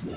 What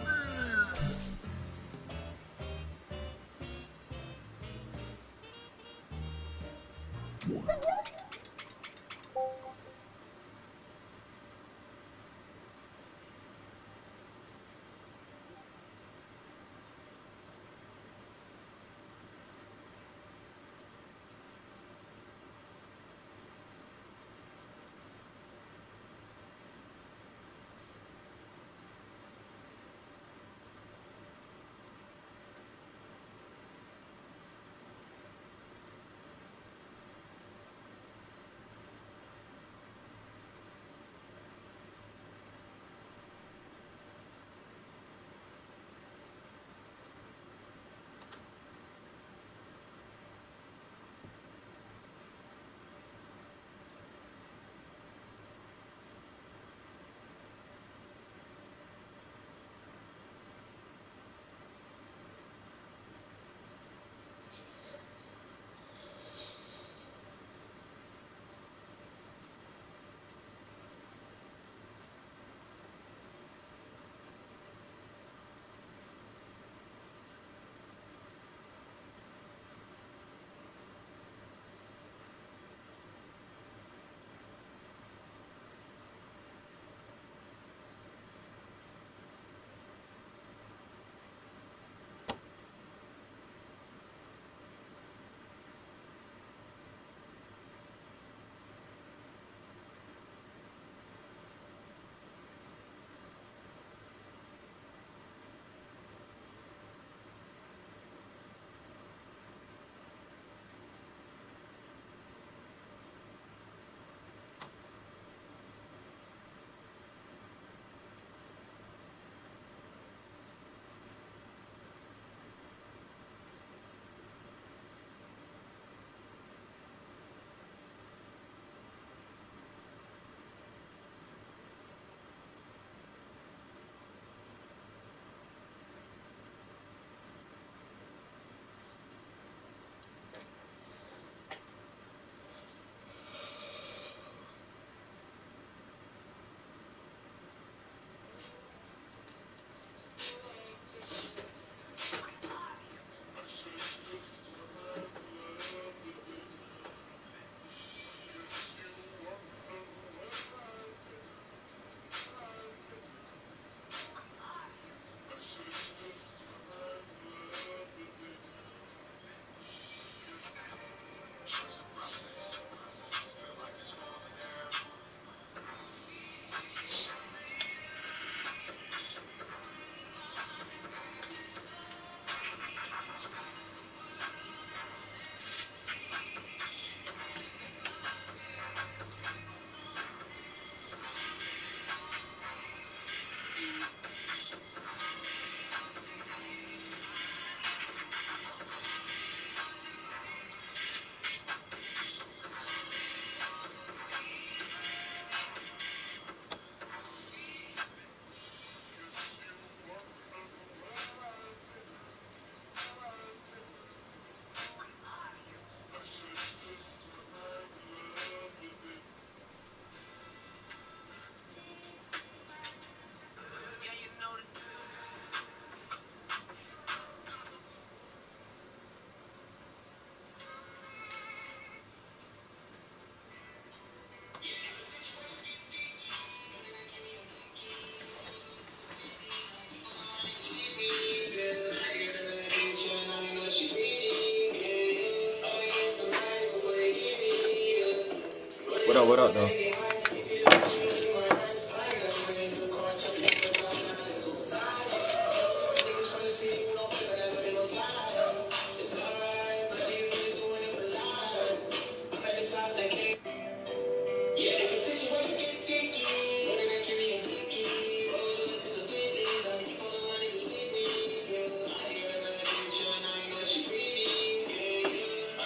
up, though?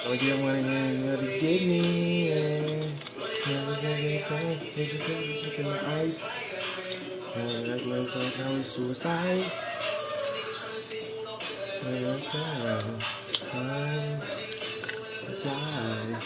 Oh, you wanna get me? Never get me time. Take it in the ice. Like I was suicide. Die.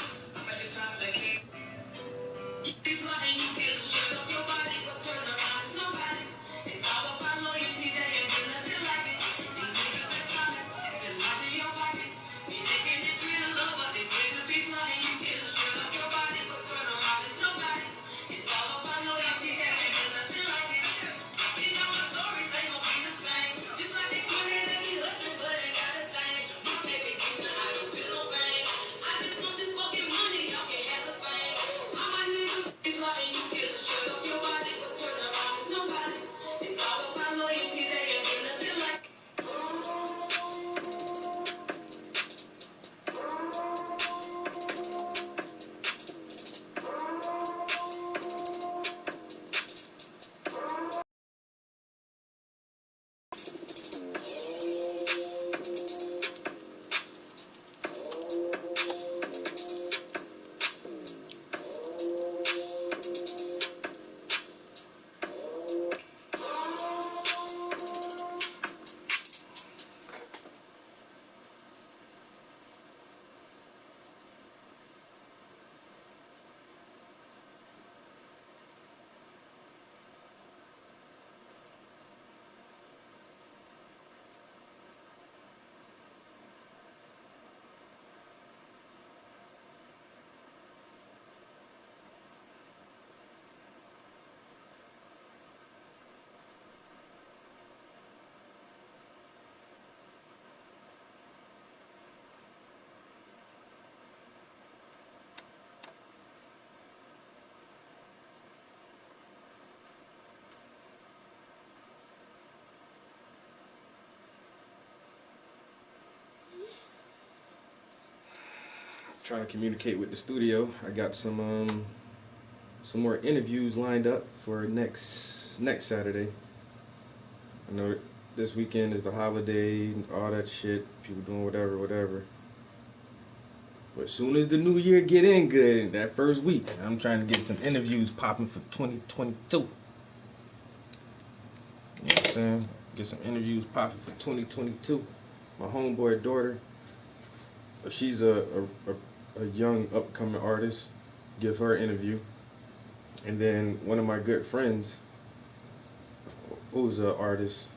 trying to communicate with the studio. I got some more interviews lined up for next Saturday. I know this weekend is the holiday, all that shit. People doing whatever. But as soon as the new year get in good, that first week, I'm trying to get some interviews popping for 2022. You know what I'm saying? Get some interviews popping for 2022. My homeboy daughter, she's a young upcoming artist. Give her an interview. And then one of my good friends, who's an artist,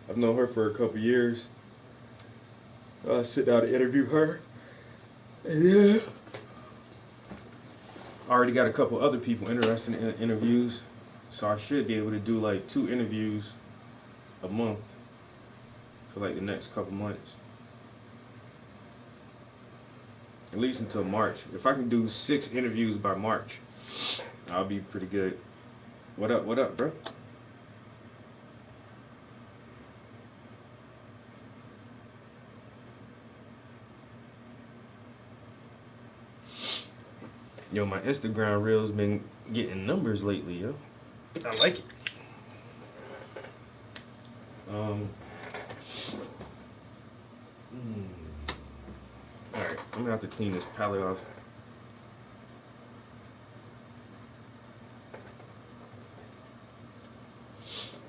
I've known her for a couple years. Sit down and interview her. And yeah, I already got a couple other people interested in interviews, so I should be able to do like 2 interviews a month for like the next couple months. At least until March. If I can do 6 interviews by March, I'll be pretty good. What up, bro? Yo, my Instagram reels been getting numbers lately, yo. I like it. Alright, I'm gonna have to clean this palette off.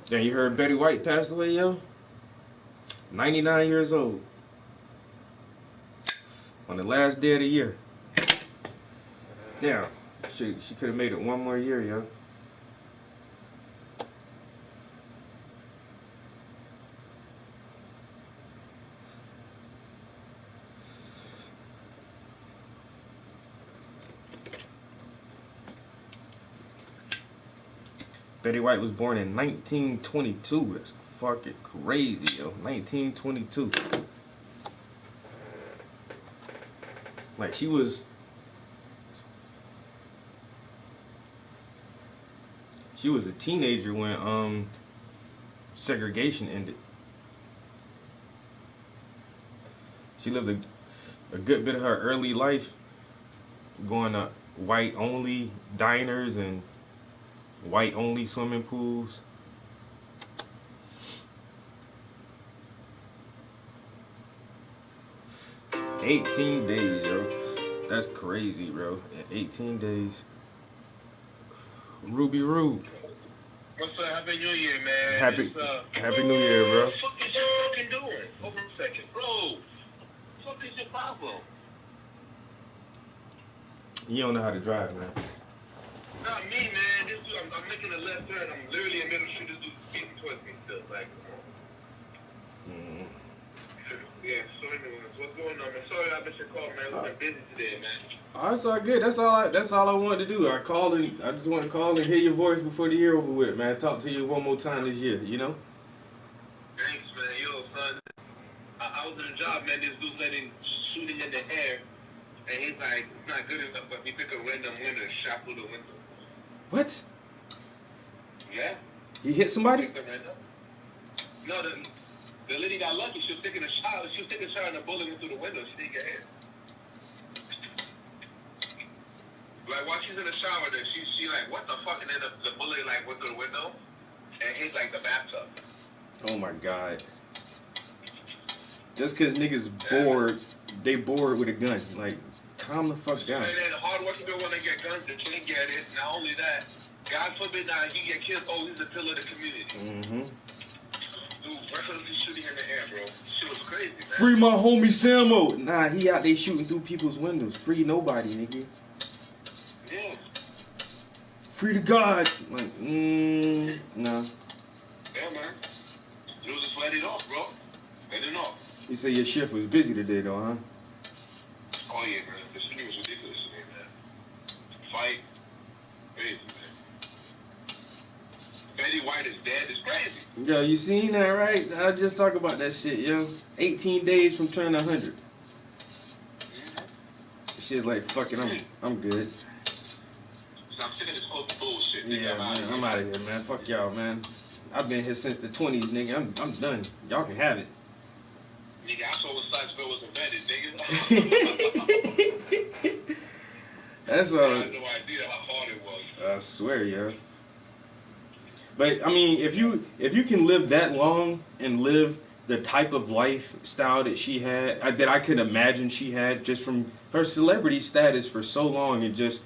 Damn, you heard Betty White passed away, yo? 99 years old. On the last day of the year. Damn, she could have made it one more year, yo. Betty White was born in 1922. That's fucking crazy, yo. 1922. Like she was a teenager when segregation ended. She lived a good bit of her early life going to white only diners and white only swimming pools. $18 days, yo. That's crazy, bro. 18 days. Ruby Roo. What's up? Happy New Year, man. Happy New Year, bro. What the fuck is you fucking doing? Hold on a second. Bro, what the fuck is your problem? You don't know how to drive, man. Not me, man. This dude, I'm making a left turn. I'm literally in the middle of the street. This dude's speeding towards me still. Like, come on. Yeah, so anyways, what's going on, man? Sorry I missed your call, man. We've been busy today, man. Oh, that's all good. That's all I wanted to do. I just want to call and hear your voice before the year over with, man. Talk to you one more time this year, you know? Thanks, man. Yo, son. I was in a job, man. This dude letting shooting in the air. And he's like, it's not good enough, but he took a random window and shot through the window. What? Yeah. He hit somebody? No, the lady got lucky. She was taking a shower. She was taking a shower and the bullet went through the window. She didn't get hit. Like, while she's in the shower, then she like, what the fuck? And then the bullet, like, went through the window and hit, like, the bathtub. Oh, my God. Just because niggas bored, they bored with a gun. Like, calm the fuck down. And then hard-working people, when they get guns, they can't get it. Not only that, God forbid now he get killed. Oh, he's a pillar of the community. Mm-hmm. Dude, recklessly shooting in the air, bro. Shit was crazy, man. Free my homie Sammo. Nah, he out there shooting through people's windows. Free nobody, nigga. Yeah. Free the gods. Like, nah. Yeah, man. You just let it off, bro. Let it off. You say your shift was busy today, though, huh? Oh, yeah, man. This shit was ridiculous today, man. Fight. Crazy, man. Betty White is dead. It's crazy. Yo, you seen that, right? I just talk about that shit, yo. 18 days from turning 100. Shit's like, fuck it, I'm good. So I'm sick of this whole bullshit. Yeah, man, I'm out of here, man. Fuck y'all, man. I've been here since the 20s, nigga. I'm done. Y'all can have it. Nigga, I saw what Sykesville was invented, nigga. That's what I had no idea how hard it was. I swear, yo. But I mean, if you can live that long and live the type of lifestyle that she had, that I could imagine she had, just from her celebrity status for so long, and just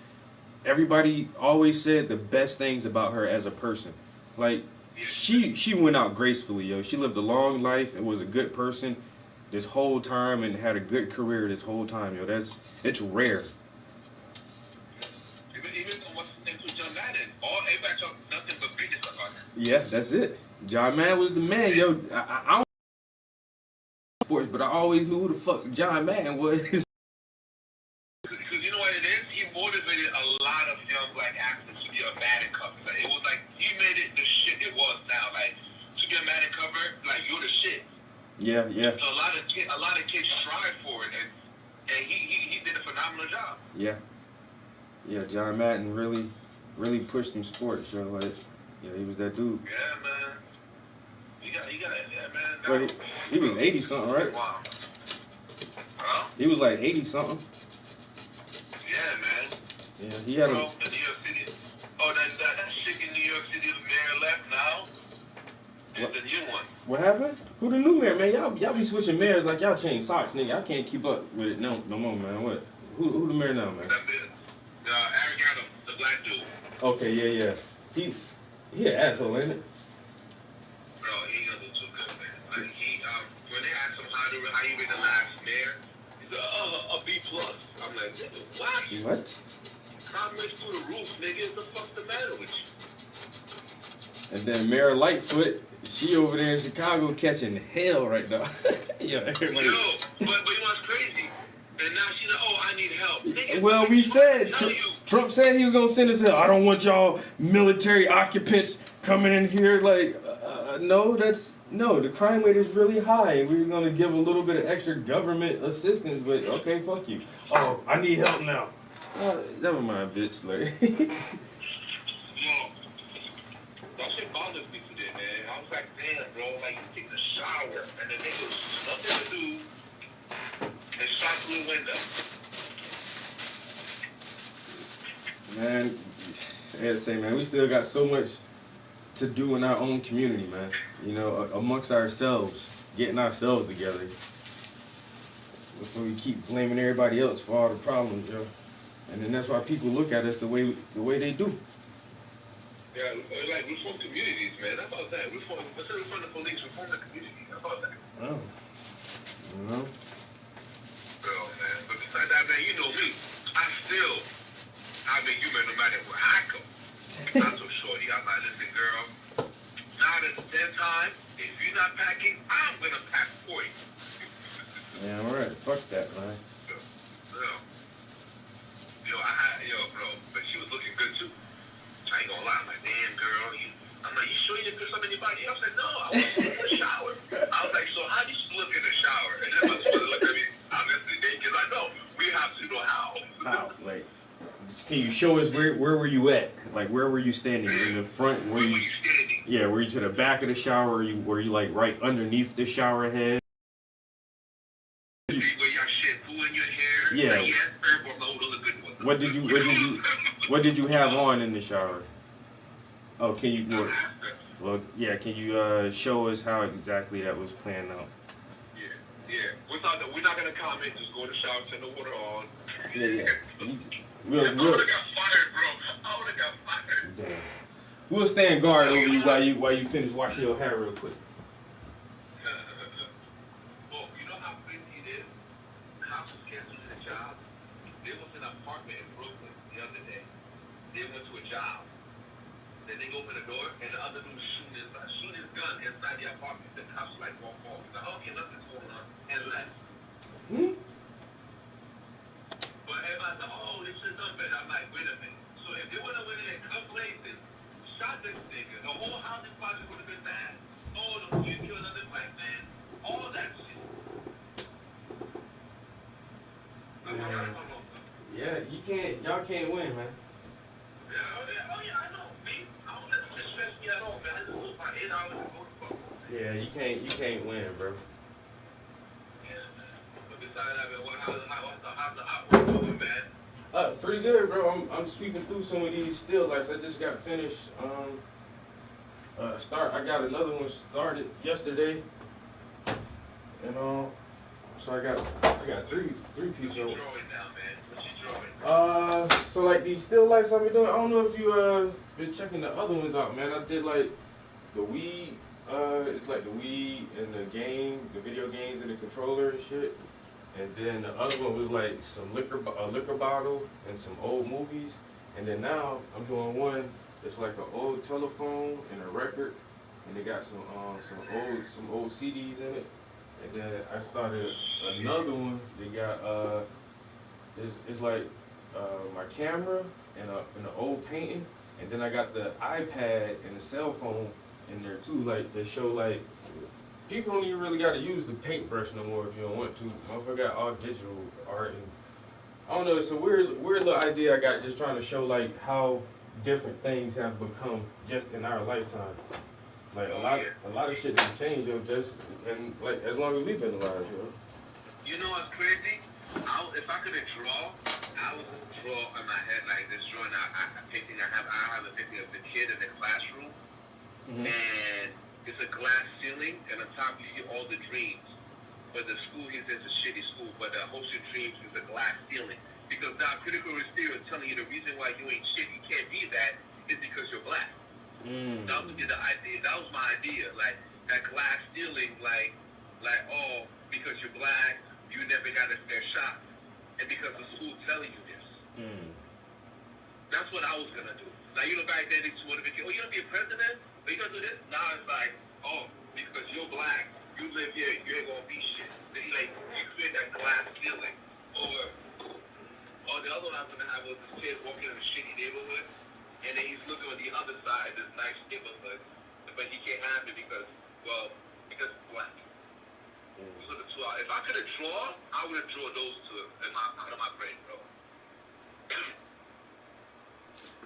everybody always said the best things about her as a person. Like she went out gracefully, yo. She lived a long life and was a good person this whole time and had a good career this whole time, yo. It's rare. Even what's his name to John Madden, all everybody talk nothing but business about her. Yeah, that's it. John Madden was the man, yo. I don't sports, but I always knew who the fuck John Madden was. Because you know what it is? He motivated a lot of young black athletes to be a Madden cover. Like, it was like, he made it the shit it was now. Like, to be a Madden cover, like, you're the shit. Yeah. So a lot of kids strive for it, and he did a phenomenal job. Yeah, John Madden really pushed them sports, yo. Like, yeah, he was that dude. Yeah, man. He got it, yeah, man. But he was 80 something, right? Wow. Huh? He was like 80 something. Yeah, man. Yeah, he had the New York City. Oh, that shit in New York City, the mayor left now. It's the new one. What happened? Who the new mayor, man? Y'all be switching mayors like y'all change socks, nigga. I can't keep up with it no more, man. What? Who the mayor now, man? Eric Adams, the black dude. Okay, yeah. He an asshole, ain't it? Bro, he ain't gonna do too good, man. Like, when they asked him how you rate the last mayor, he's like, a B plus. I'm like, nigga, what? Crime rate's through the roof, nigga. What the fuck's the matter with you? And then Mayor Lightfoot, she over there in Chicago catching hell right now. Yo, but you know what's crazy? And now she's like, oh, I need help. Nigga, well, we said, Trump said he was going to send us hell. I don't want y'all military occupants coming in here. Like, no, the crime rate is really high. We're going to give a little bit of extra government assistance, but okay, fuck you. Oh, I need help now. Never mind, bitch. Like, that shit bothers me today, man. I was like, damn, bro, like, you take a shower, and the nigga was nothing to do, and shot through the window. Man, I gotta say, man, we still got so much to do in our own community, man. You know, amongst ourselves, getting ourselves together. Before we keep blaming everybody else for all the problems, yo. And then that's why people look at us the way they do. Yeah, like, reform communities, man. How about that? Instead of reform the police, reform the community. How about that? Oh. You know? Well, man. But besides that, man, you know me. I mean, you man, no matter where I go. Not so shorty. I'm like, listen, girl. Now that it's that time, if you're not packing, I'm going to pack for you. Yeah, all right. Fuck that, man. Bro. But she was looking good, too. I ain't gonna lie, I'm like, damn, girl, I'm like, you sure you didn't piss up anybody else? I said, no, I was in the shower. I was like, so how do you look in the shower? And then my sister looked at me, obviously, because I know, we have to know how. How? Like, can you show us where were you at? Like, where were you standing? In the front? Where were you standing? Yeah, were you to the back of the shower? Were you like right underneath the shower head? Where you got shampoo in your hair? Yeah. Like, yes, those are good ones. What did you have on in the shower? Oh, can you? Well, yeah. Can you show us how exactly that was planned out? Yeah. We're not gonna comment. Just go in the shower, turn the water on. Yeah. I would have got fired, bro. I would have got fired. Damn. We'll stand guard over you while you finish washing your hair real quick. Well, you know how crazy it is? Cops was canceling the job. There was an apartment in Brooklyn the other day. They went to a job. Then they opened the door, and the other dude shooting his gun inside the apartment. The cops like walk off. He's like, okay, nothing's going on, and left. But everybody's like, oh, this is unfair. I'm like, wait a minute. So if they would have went in and cut places, shot this nigga, the whole housing project would have been bad. Oh, the police killed another black man. All that shit. Yeah, y'all can't win, man. Yeah, I know. Me, I don't let it stress me at all, man. I just lose my $8 to go to fuck. Yeah, you can't win, bro. side of it? How's the outlook going, man? Pretty good, bro. I'm sweeping through some of these still lifes. I just got finished. I got another one started yesterday, and so I got three pieces. What you drawing now, man? What you drawing? So like these still lifes I've been doing. I don't know if you been checking the other ones out, man. I did like the Wii. It's like the Wii and the video games and the controller and shit. And then the other one was like a liquor bottle and some old movies. And then now I'm doing one that's like an old telephone and a record, and they got some old CDs in it. And then I started another one. They got it's like my camera and an old painting, and then I got the iPad and the cell phone in there too. Like they show like people don't even really got to use the paintbrush no more if you don't want to. Motherfucker got all digital art, and I don't know. It's a weird little idea I got, just trying to show like how different things have become just in our lifetime. Like a lot of shit has changed, yo. Just and like as long as we've been alive, yo. You know what's crazy? If I could draw, I would draw in my head like this drawing. I painting. I have a painting of the kid in the classroom, and it's a glass ceiling, and on top you see all the dreams. But the school he says is a shitty school, but the Host Your Dreams is a glass ceiling. Because now critical race theory is telling you the reason why you ain't shit, you can't be that, is because you're black. That was the idea. That was my idea. Like that glass ceiling, like oh, because you're black, you never got a fair shot, and because the school telling you this. That's what I was gonna do. Now you know back then they just wanted to be, oh, you gonna be a president? Are you gonna do this? Now it's like, oh, because you're black, you live here, you ain't gonna be shit. They like you create that glass ceiling. Or the other one I was gonna have was this kid walking in a shitty neighborhood, and then he's looking on the other side, this nice neighborhood, but he can't have it because it's black. So the two, if I could have drawn, I would have drawn those two out of my brain, bro.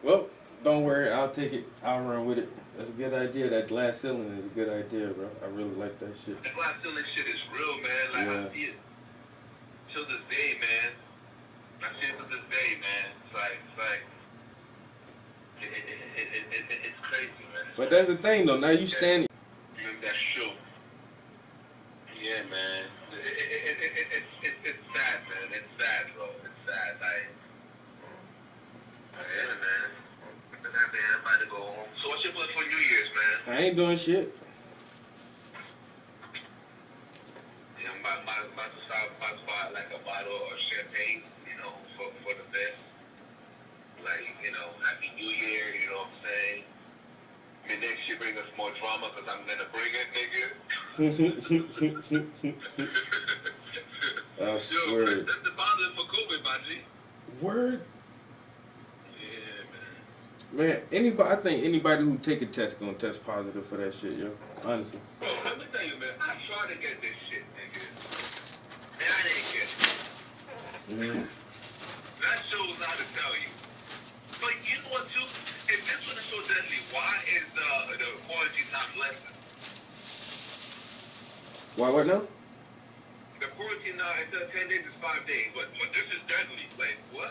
Well, don't worry, I'll take it. I'll run with it. That's a good idea. That glass ceiling is a good idea, bro. I really like that shit. The glass ceiling shit is real, man. Like I see it till this day, man. I see it to this day, man. It's crazy, man. But that's the thing, though. Now you standing. That's true. Yeah, man. It's sad, man. It's sad, bro. It's sad. Yeah, man. I'm about to go home. So what's your plan for New Year's, man? I ain't doing shit. Yeah, I'm about to buy like a bottle of champagne, for the best. Like, Happy New Year, you know what I'm saying? I mean, next year bring us more drama because I'm going to bring it, nigga. I swear. Yo, that's the bottle for COVID, my G. Word? Yeah, man. Man, I think anybody who take a test gonna test positive for that shit, yo. Honestly. Bro, let me tell you, man, I tried to get this shit, nigga. And I didn't get it. That shows how to tell you. But you know what, too? If this one is so deadly, why is the quarantine not lessened? Why, what now? The quarantine now, instead of 10 days, is 5 days. But this is deadly. Like, what?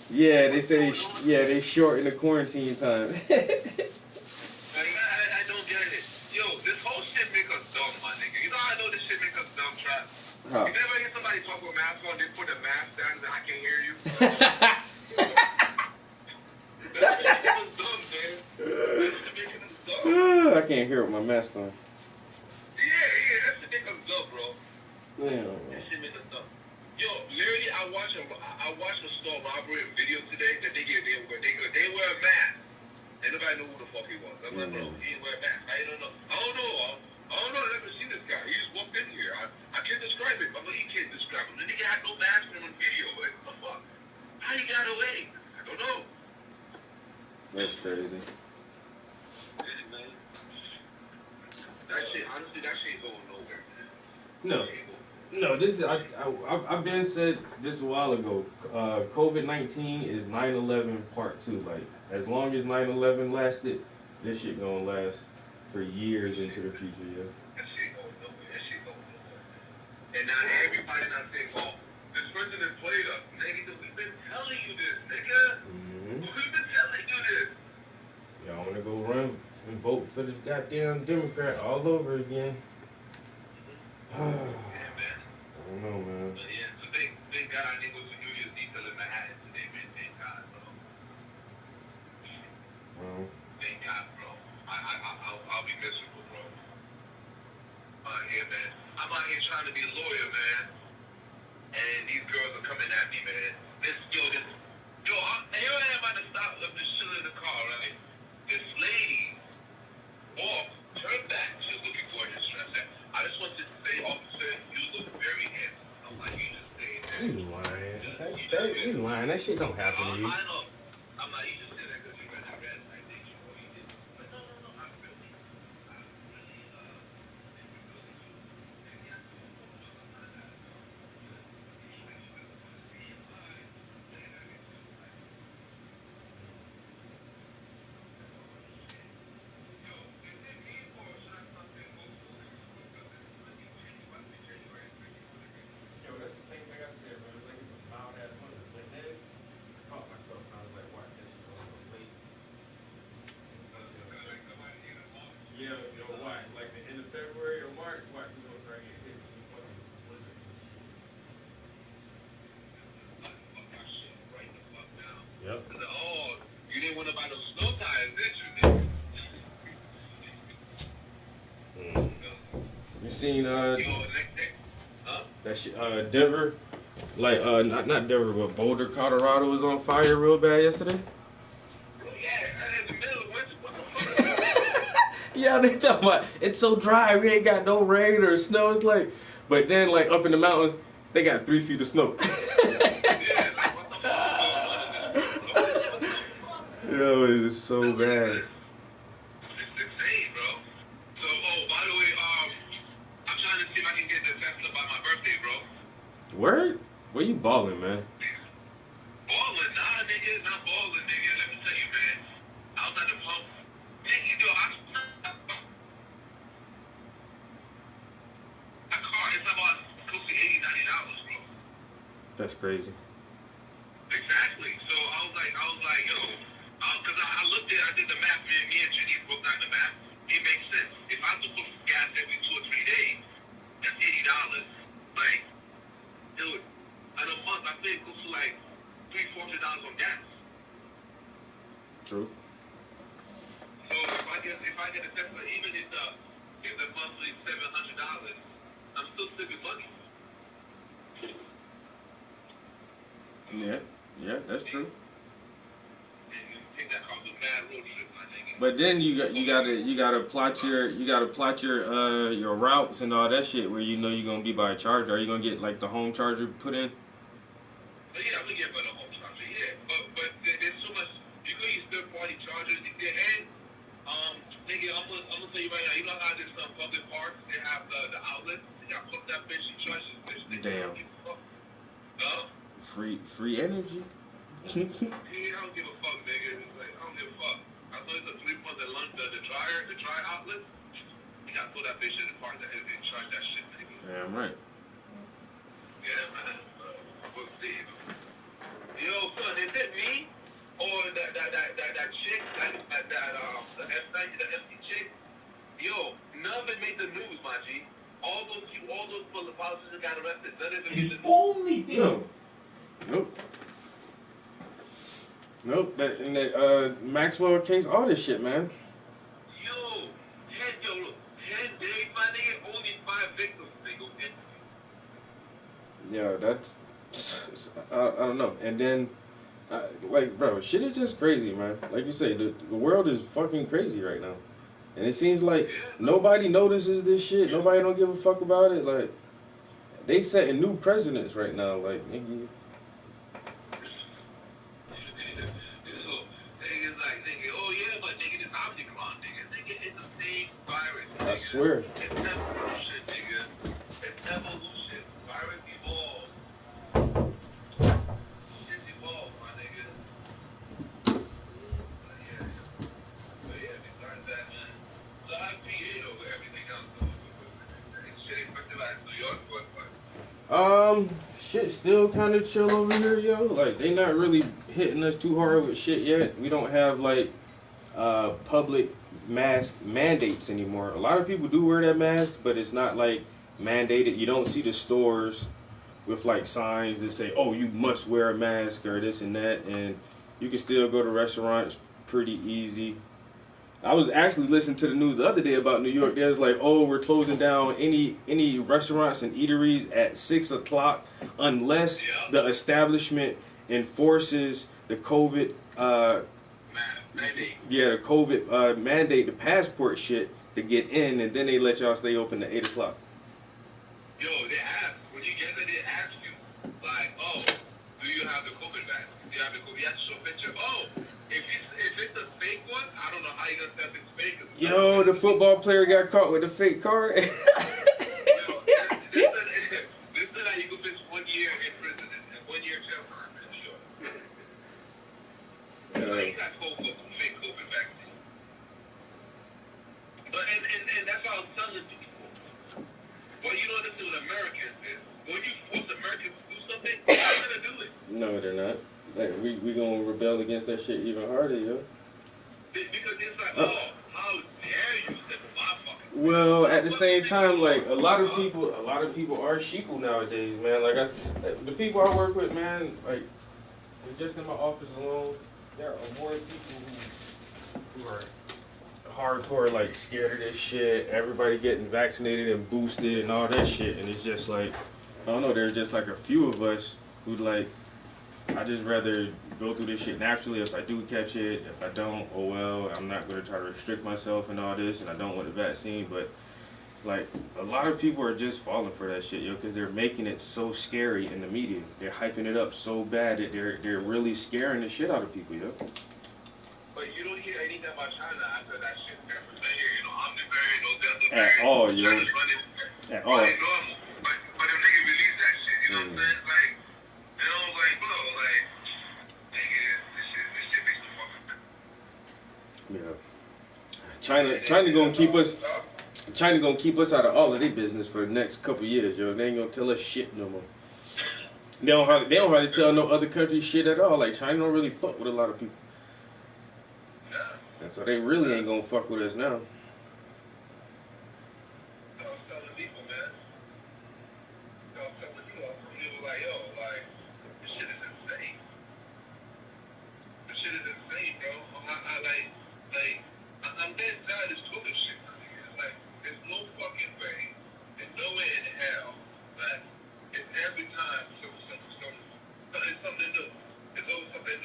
Yeah, they say they shorten the quarantine time. Like, I don't get it. Yo, this whole shit make us dumb, my nigga. You know how I know this shit make us dumb, Trap? Huh. You never hear somebody talk with a mask on, they put a mask down and I can't hear you? That's making us dumb, man. That's making us dumb. I can't hear with my mask on. Yeah, that shit make us dumb, bro. Damn. That shit make us dumb. Yo, literally, I watched a store robbery video today that they wear a mask. And nobody knew who the fuck he was. I'm like, bro, he didn't wear a mask. I don't know. I never seen this guy. He just walked in here. I can't describe it. I'm like, you can't describe him. The nigga had no mask on video. Like, what the fuck? How he got away? I don't know. That's crazy. Yeah, man. Honestly, that shit ain't going nowhere, man. No, this is I've been said this a while ago. COVID-19 is 9/11 part 2. Like as long as 9/11 lasted, this shit gonna last for years into the future, yeah. That shit going nowhere. And now everybody not saying, oh, This president played us, nigga. We've been telling you this, nigga. We've been telling you this. Y'all want to go run and vote for the goddamn Democrat all over again? Yeah, man. I don't know, man. But yeah, so thank God I didn't go to New Year's Eve in Manhattan today, man. Thank God, bro. Well, Thank God, bro. I'll be miserable, bro. I'm out here, man. I'm out here trying to be a lawyer, man. And these girls are coming at me, man. Here I am at the stop. I'm just chilling in the car, right? This lady walked, turned back. She was looking gorgeous, dressed. I just want to say, officer, you look very handsome. I'm like, you just say that. you lying. You lying. That shit don't happen to you. I know. I'm like, you just say that because you read that red. I think you know you did. But no. I really, maybe I do. Yo, that's the same thing I said, bro. It's like it's a mild ass winter. But then I caught myself and I was like, watch that shit gonna come late. Yeah, yo, watch. Like the end of February or March, watch, we gonna start getting hit with some fucking blizzards and shit. Yep. Oh, you didn't want to buy those snow tires, did you? You seen Yo, next day. Huh? that shit Denver? Like not Denver, but Boulder, Colorado was on fire real bad yesterday. Yeah, in the middle of winter. What the fuck? Yeah, they talking about it's so dry, we ain't got no rain or snow. It's like, but then like up in the mountains, they got 3 feet of snow. Yeah, like what the fuck is going on in this, bro? Yo, it is so bad. It's insane, bro. So, by the way, I'm trying to see if I can get the Tesla by my birthday, bro. Word? Where you balling, man? Balling, nah, nigga, not balling, nigga. Let me tell you, man. I was at the pump. Nigga, yo, my car, it's about close to $80, $90, bro. That's crazy. Exactly. So I was like, yo, because I looked at, I did the math, me and Jenny broke down the math. It makes sense. If I have to put gas every 2 or 3 days, that's $80. Like, dude, in a month, I think it goes to like $300-$400 on gas. True. So if I get a Tesla, even if the monthly $700, I'm still saving money. Yeah, that's true. And you take that car to a mad road trip, my nigga. But then you gotta plot your routes and all that shit where you know you're gonna be by a charger. Are you gonna get like the home charger put in? But yeah, I'm gonna get better home charger, yeah. But there's so much. You can use third party chargers, and nigga, I'm gonna tell you right now. You know how there's some public parks they have the outlets. You gotta plug that bitch and charge this bitch. Nigga, Damn. I don't give a fuck. Huh? Free energy. Yeah, I don't give a fuck, nigga. It's like, I don't give a fuck. I know it's a 3 month the dry outlet. You gotta pull that bitch in the park and charge that shit, nigga. Damn right. Yeah, man. We'll see. Yo, son, is it me or that chick the F90 the FC chick? Yo, none of it made the news, my G. All those politicians got arrested. None of it made the news. Only thing. No. Nope. That Maxwell case, all this shit, man. Yo, 10 days, my nigga, only 5 victims, nigga. Yeah, that's I don't know. And then like, bro, shit is just crazy, man. Like you say, the world is fucking crazy right now. And it seems like nobody notices this shit. Nobody don't give a fuck about it. Like, they setting new precedents right now. Like, nigga. Niggas like, nigga, oh yeah, but nigga, this Omicron, nigga. Nigga, it's the same virus, nigga. I swear. It's evolution, nigga. It's evolution. Virus evolves. Shit evolves, my nigga. But yeah, besides that, man. So how's PA over everything else, though? Shit expected like New York, what? Shit still kind of chill over here, yo. Like they not really hitting us too hard with shit yet. We don't have like public mask mandates anymore. A lot of people do wear that mask, but it's not like mandated. You don't see the stores with like signs that say, "Oh, you must wear a mask" or this and that, and you can still go to restaurants pretty easy. I was actually listening to the news the other day about New York. There's like, oh, we're closing down any restaurants and eateries at 6 o'clock unless the establishment enforces the COVID mandate. Yeah, the COVID mandate, the passport shit to get in, and then they let y'all stay open to 8 o'clock. Yo, they ask when you get there. They ask you like, oh, do you have the COVID vaccine? Do you have the COVID? You have to show a picture. Oh, if it's a fake one, I don't know how you gonna tell if it's fake. Yo, the football player got caught with a fake card. Yo, this is how you could miss 1 year in prison and 1 year jail time in New York. So he got told for some fake COVID vaccine. But and that's what I was telling people. Well, you know this is what Americans is. When you force Americans to do something, they're not gonna do it. No, they're not. Like we gonna rebel against that shit even harder, yo. Because it's like, oh, how dare you step on my fucking. Well, at the same time, like a lot of people are sheeple nowadays, man. Like the people I work with, man, like just in my office alone, there are more people who are hardcore, like scared of this shit. Everybody getting vaccinated and boosted and all that shit, and it's just like I don't know. There's just like a few of us who like. I just rather go through this shit naturally. If I do catch it, if I don't, oh well. I'm not gonna try to restrict myself and all this, and I don't want the vaccine. But like a lot of people are just falling for that shit, yo, because they're making it so scary in the media. They're hyping it up so bad that they're really scaring the shit out of people, yo. But you don't hear anything about China after that shit. I'm the variant, no Delta variant. At all, yo. At all. But if niggas release that shit, you know what I'm saying? Like. And I was like, bro, like, nigga, this shit makes me fucking. Yeah. China gonna keep us out of all of their business for the next couple years, yo. They ain't gonna tell us shit no more. They don't hardly tell no other country shit at all. Like China don't really fuck with a lot of people. Yeah. And so they really ain't gonna fuck with us now. I was telling people, man. People like, yo, like. This shit is insane. This shit is insane, bro. I'm dead tired of this COVID shit. Like, there's no fucking way, and no way in hell that it's every time it's something new. It's always something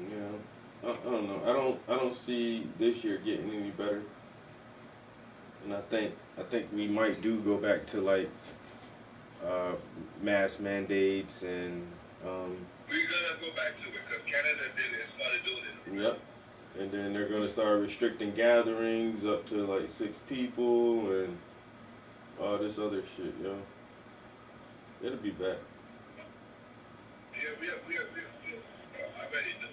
new. Yeah, I don't know. I don't see this year getting any better, and I think we might do go back to like. Mass mandates and we're gonna go back to it because Canada did it, started doing it. Yep. And then they're gonna start restricting gatherings up to like 6 people and all this other shit, yo. It'll be back. Yeah, we are. I already do it.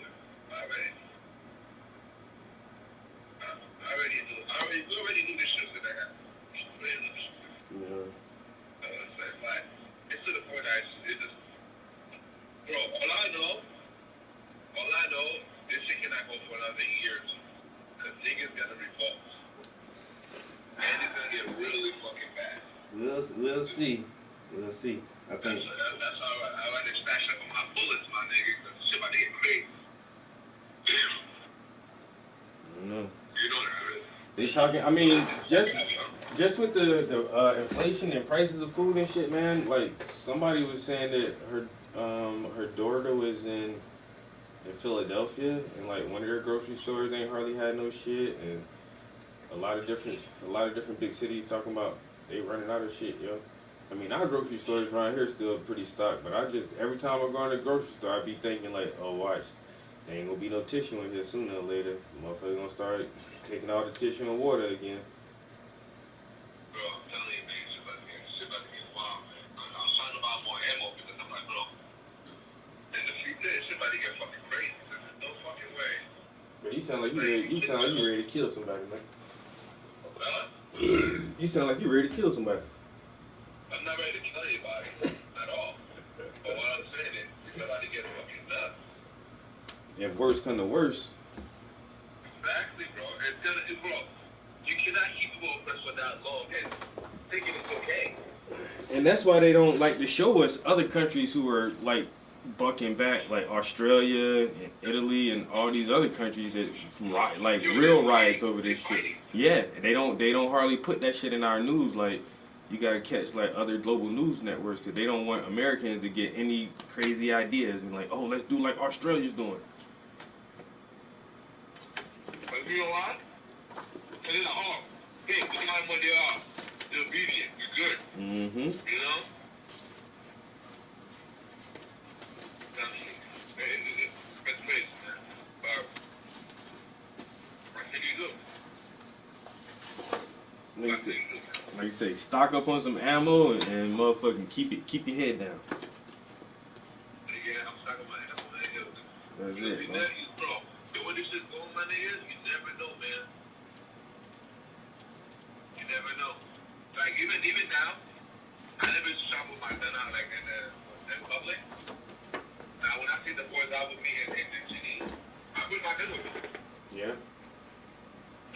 We already knew this shit was gonna happen. Yeah. It's to the point that it just, bro. All I know, this shit cannot go for another year or two, cause niggas gonna revolt, and it's gonna get really fucking bad. We'll see. We'll see. I think that's how I rather stash up on my bullets, my nigga, cause shit about to get crazy. I don't know. You know that, right? They talking. I mean, just with the inflation and prices of food and shit, man. Like somebody was saying that her daughter was in Philadelphia, and like one of their grocery stores ain't hardly had no shit, and a lot of different big cities talking about they running out of shit, yo. I mean, our grocery stores around here still pretty stocked, but every time I go to the grocery store, I be thinking like, oh watch, there ain't gonna be no tissue in here sooner or later. Motherfuckers gonna start taking all the tissue and water again. Bro, I'm telling you, man, shit about to get wild, man. I was trying to buy more ammo because I'm like, bro, in the future, shit about to get fucking crazy. There's no fucking way. But you sound like you ready to kill somebody, man. You sound like you're ready to kill somebody. I'm not ready to kill anybody at all. But what I'm saying is, you're about to get fucking nuts. If worse come to worse. Exactly, bro. Bro, you cannot keep people oppressed for that long and thinking it's okay. And that's why they don't like to show us other countries who are like bucking back, like Australia and Italy and all these other countries that like real riots over this shit. Yeah, they don't hardly put that shit in our news. Like you gotta catch like other global news networks because they don't want Americans to get any crazy ideas and like, oh, let's do like Australia's doing. But you know what? Because it's like, oh, hey, look how much they are. They're obedient. You're good. Mm-hmm. You know? It's crazy, man. But what can you do? Like you say, stock up on some ammo and motherfucking keep your head down. Yeah, I'm stuck on my ammo, man. That's it, bro. Bro, when this shit going, my niggas, you never know, man. You never know. Like, even now, I never shop with my gun out, like, in public. Now, when I see the boys out with me in Geneva, I put my gun with me. Yeah.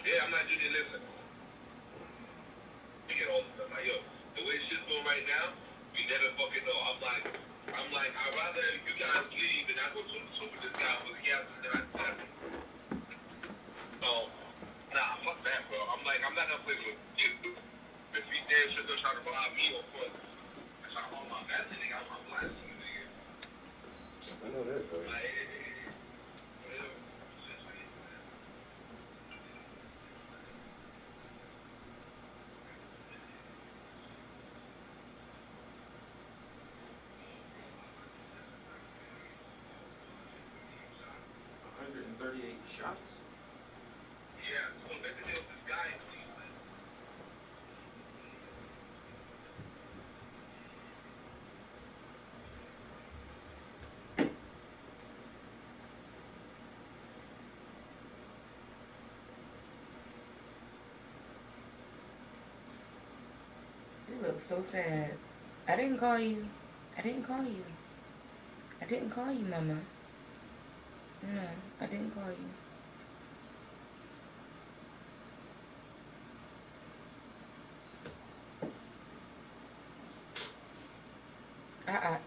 Yeah, I'm not Junior, listen. You get all this stuff. Like, yo, the way shit's going right now, you never fucking know. I'm like, I'd rather you guys leave and I go to this guy because he has to that. So, nah, fuck that, bro. I'm like, I'm not gonna play with you. If he damn sure gonna try to rob me or fuck, I try to hold my family, nigga. I'm blasting you, nigga. I know that's right. Like, shots? yeah, so maybe there was this guy in Cleveland. You look so sad. I didn't call you. I didn't call you. I didn't call you, Mama. No, I didn't call you. Uh-uh.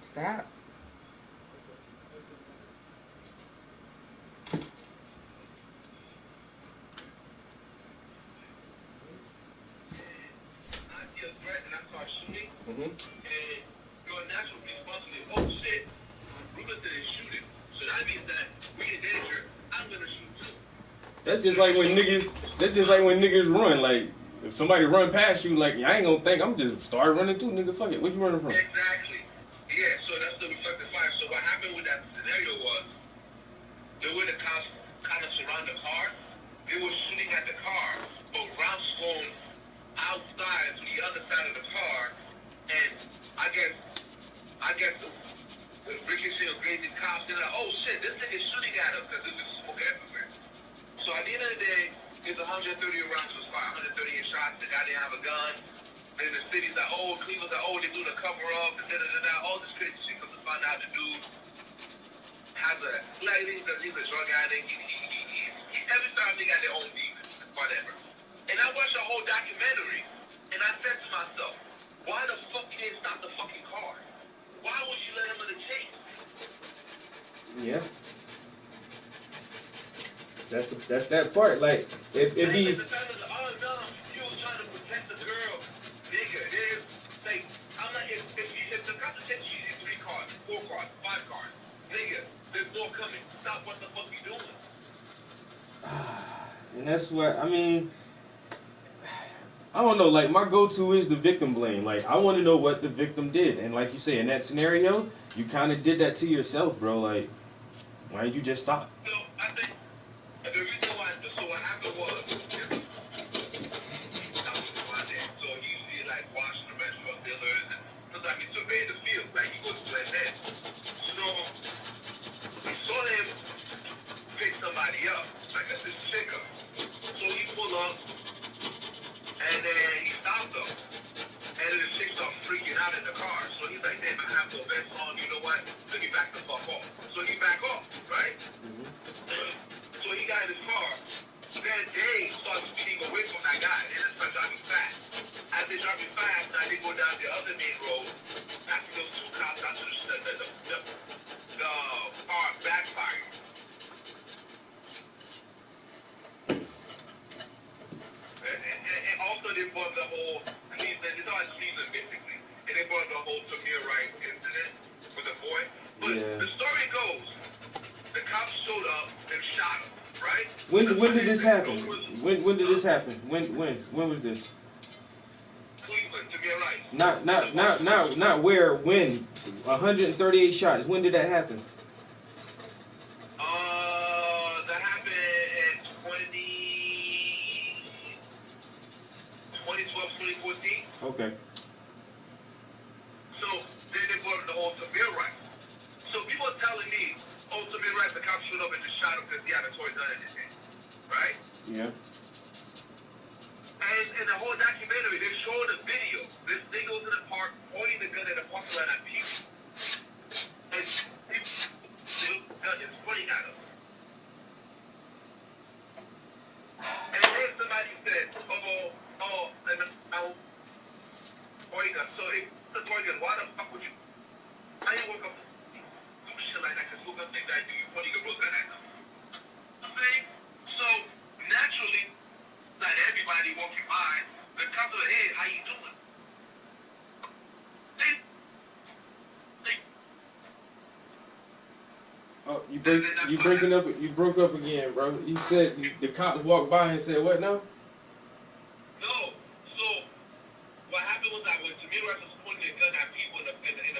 Stop. I see a threat and I start shooting. Mm-hmm. And your natural response is, oh shit, Ruben said he's shooting. So that means that we in danger. I'm gonna shoot too. That's just like when niggas run. Like if somebody run past you, like I ain't gonna think I'm just start running too, nigga. Fuck it. What you running from? Exactly. Yeah, so that's the reflective fire. So what happened with that scenario was the way the cops kind of surround the car, they were shooting at the car, but rounds flown outside to the other side of the car, and I guess the ricochet of grazing cops, they're like, oh shit, this thing is shooting at us because there's just smoke everywhere. So at the end of the day, it's 130 rounds was fired, 138 shots. The guy didn't have a gun. Then the city's like, oh, Cleveland's like, oh, they're doing a cover up, all this crazy shit. Come to find out the dude has he's a drug addict. Every time they got their own demons, whatever. And I watched the whole documentary, and I said to myself, why the fuck can't stop the fucking car? Why would you let him in the chase? Yeah. That's that part. Like if be. Oh no, you was trying to protect the girl, nigga. Like I'm like if the cops catch you in 3 cars, 4 cars, 5 cars, nigga, there's more coming. Stop what the fuck you doing? And that's what I mean. I don't know. Like my go-to is the victim blame. Like I want to know what the victim did, and like you say in that scenario, you kind of did that to yourself, bro. Like why didn't you just stop? No, I think the reason why. So what happened was, so he usually like watching the rest of dealers, and sometimes he surveyed the field, like he goes to that net. So he's like, damn, I have no vest on. You know what? Let me back the fuck off. So he back off, right? So he got in his car. Then they start speeding away from that guy. They just start driving fast. As they driving fast, now they go down the other main road. After those two cops, after the car backfired. And also they brought the whole Cleveland, it's all Cleveland basically. And they brought the whole Tamir Rice incident with the boy. But the story goes, the cops showed up and shot him, right? When did this happen? When did this happen? When was this? Cleveland, Tamir Rice. Not where, when. 138 shots. When did that happen? That happened in 2012, 2014. Okay. So then they brought the whole Tamir Rice. So people are telling me, oh, Tamir Rice, the cops showed up and just shot him because he had a toy gun in his hand, right? Yeah. And in the whole documentary, they showed a video. This thing goes in the park, pointing the gun at a parking lot at people. And the gun is pointing at him. And then somebody said, and now, toy gun. So if it's a toy gun, why the fuck would you? I ain't woke up do shit like that because who gonna think that you pointing a real gun at them? I'm saying? So naturally, not everybody walking by, the cops are, hey, how you doing? Oh, you broke up again, bro. You said the cops walked by and said what now? No. So what happened was that when Tamir Rice was pointing a gun at people in the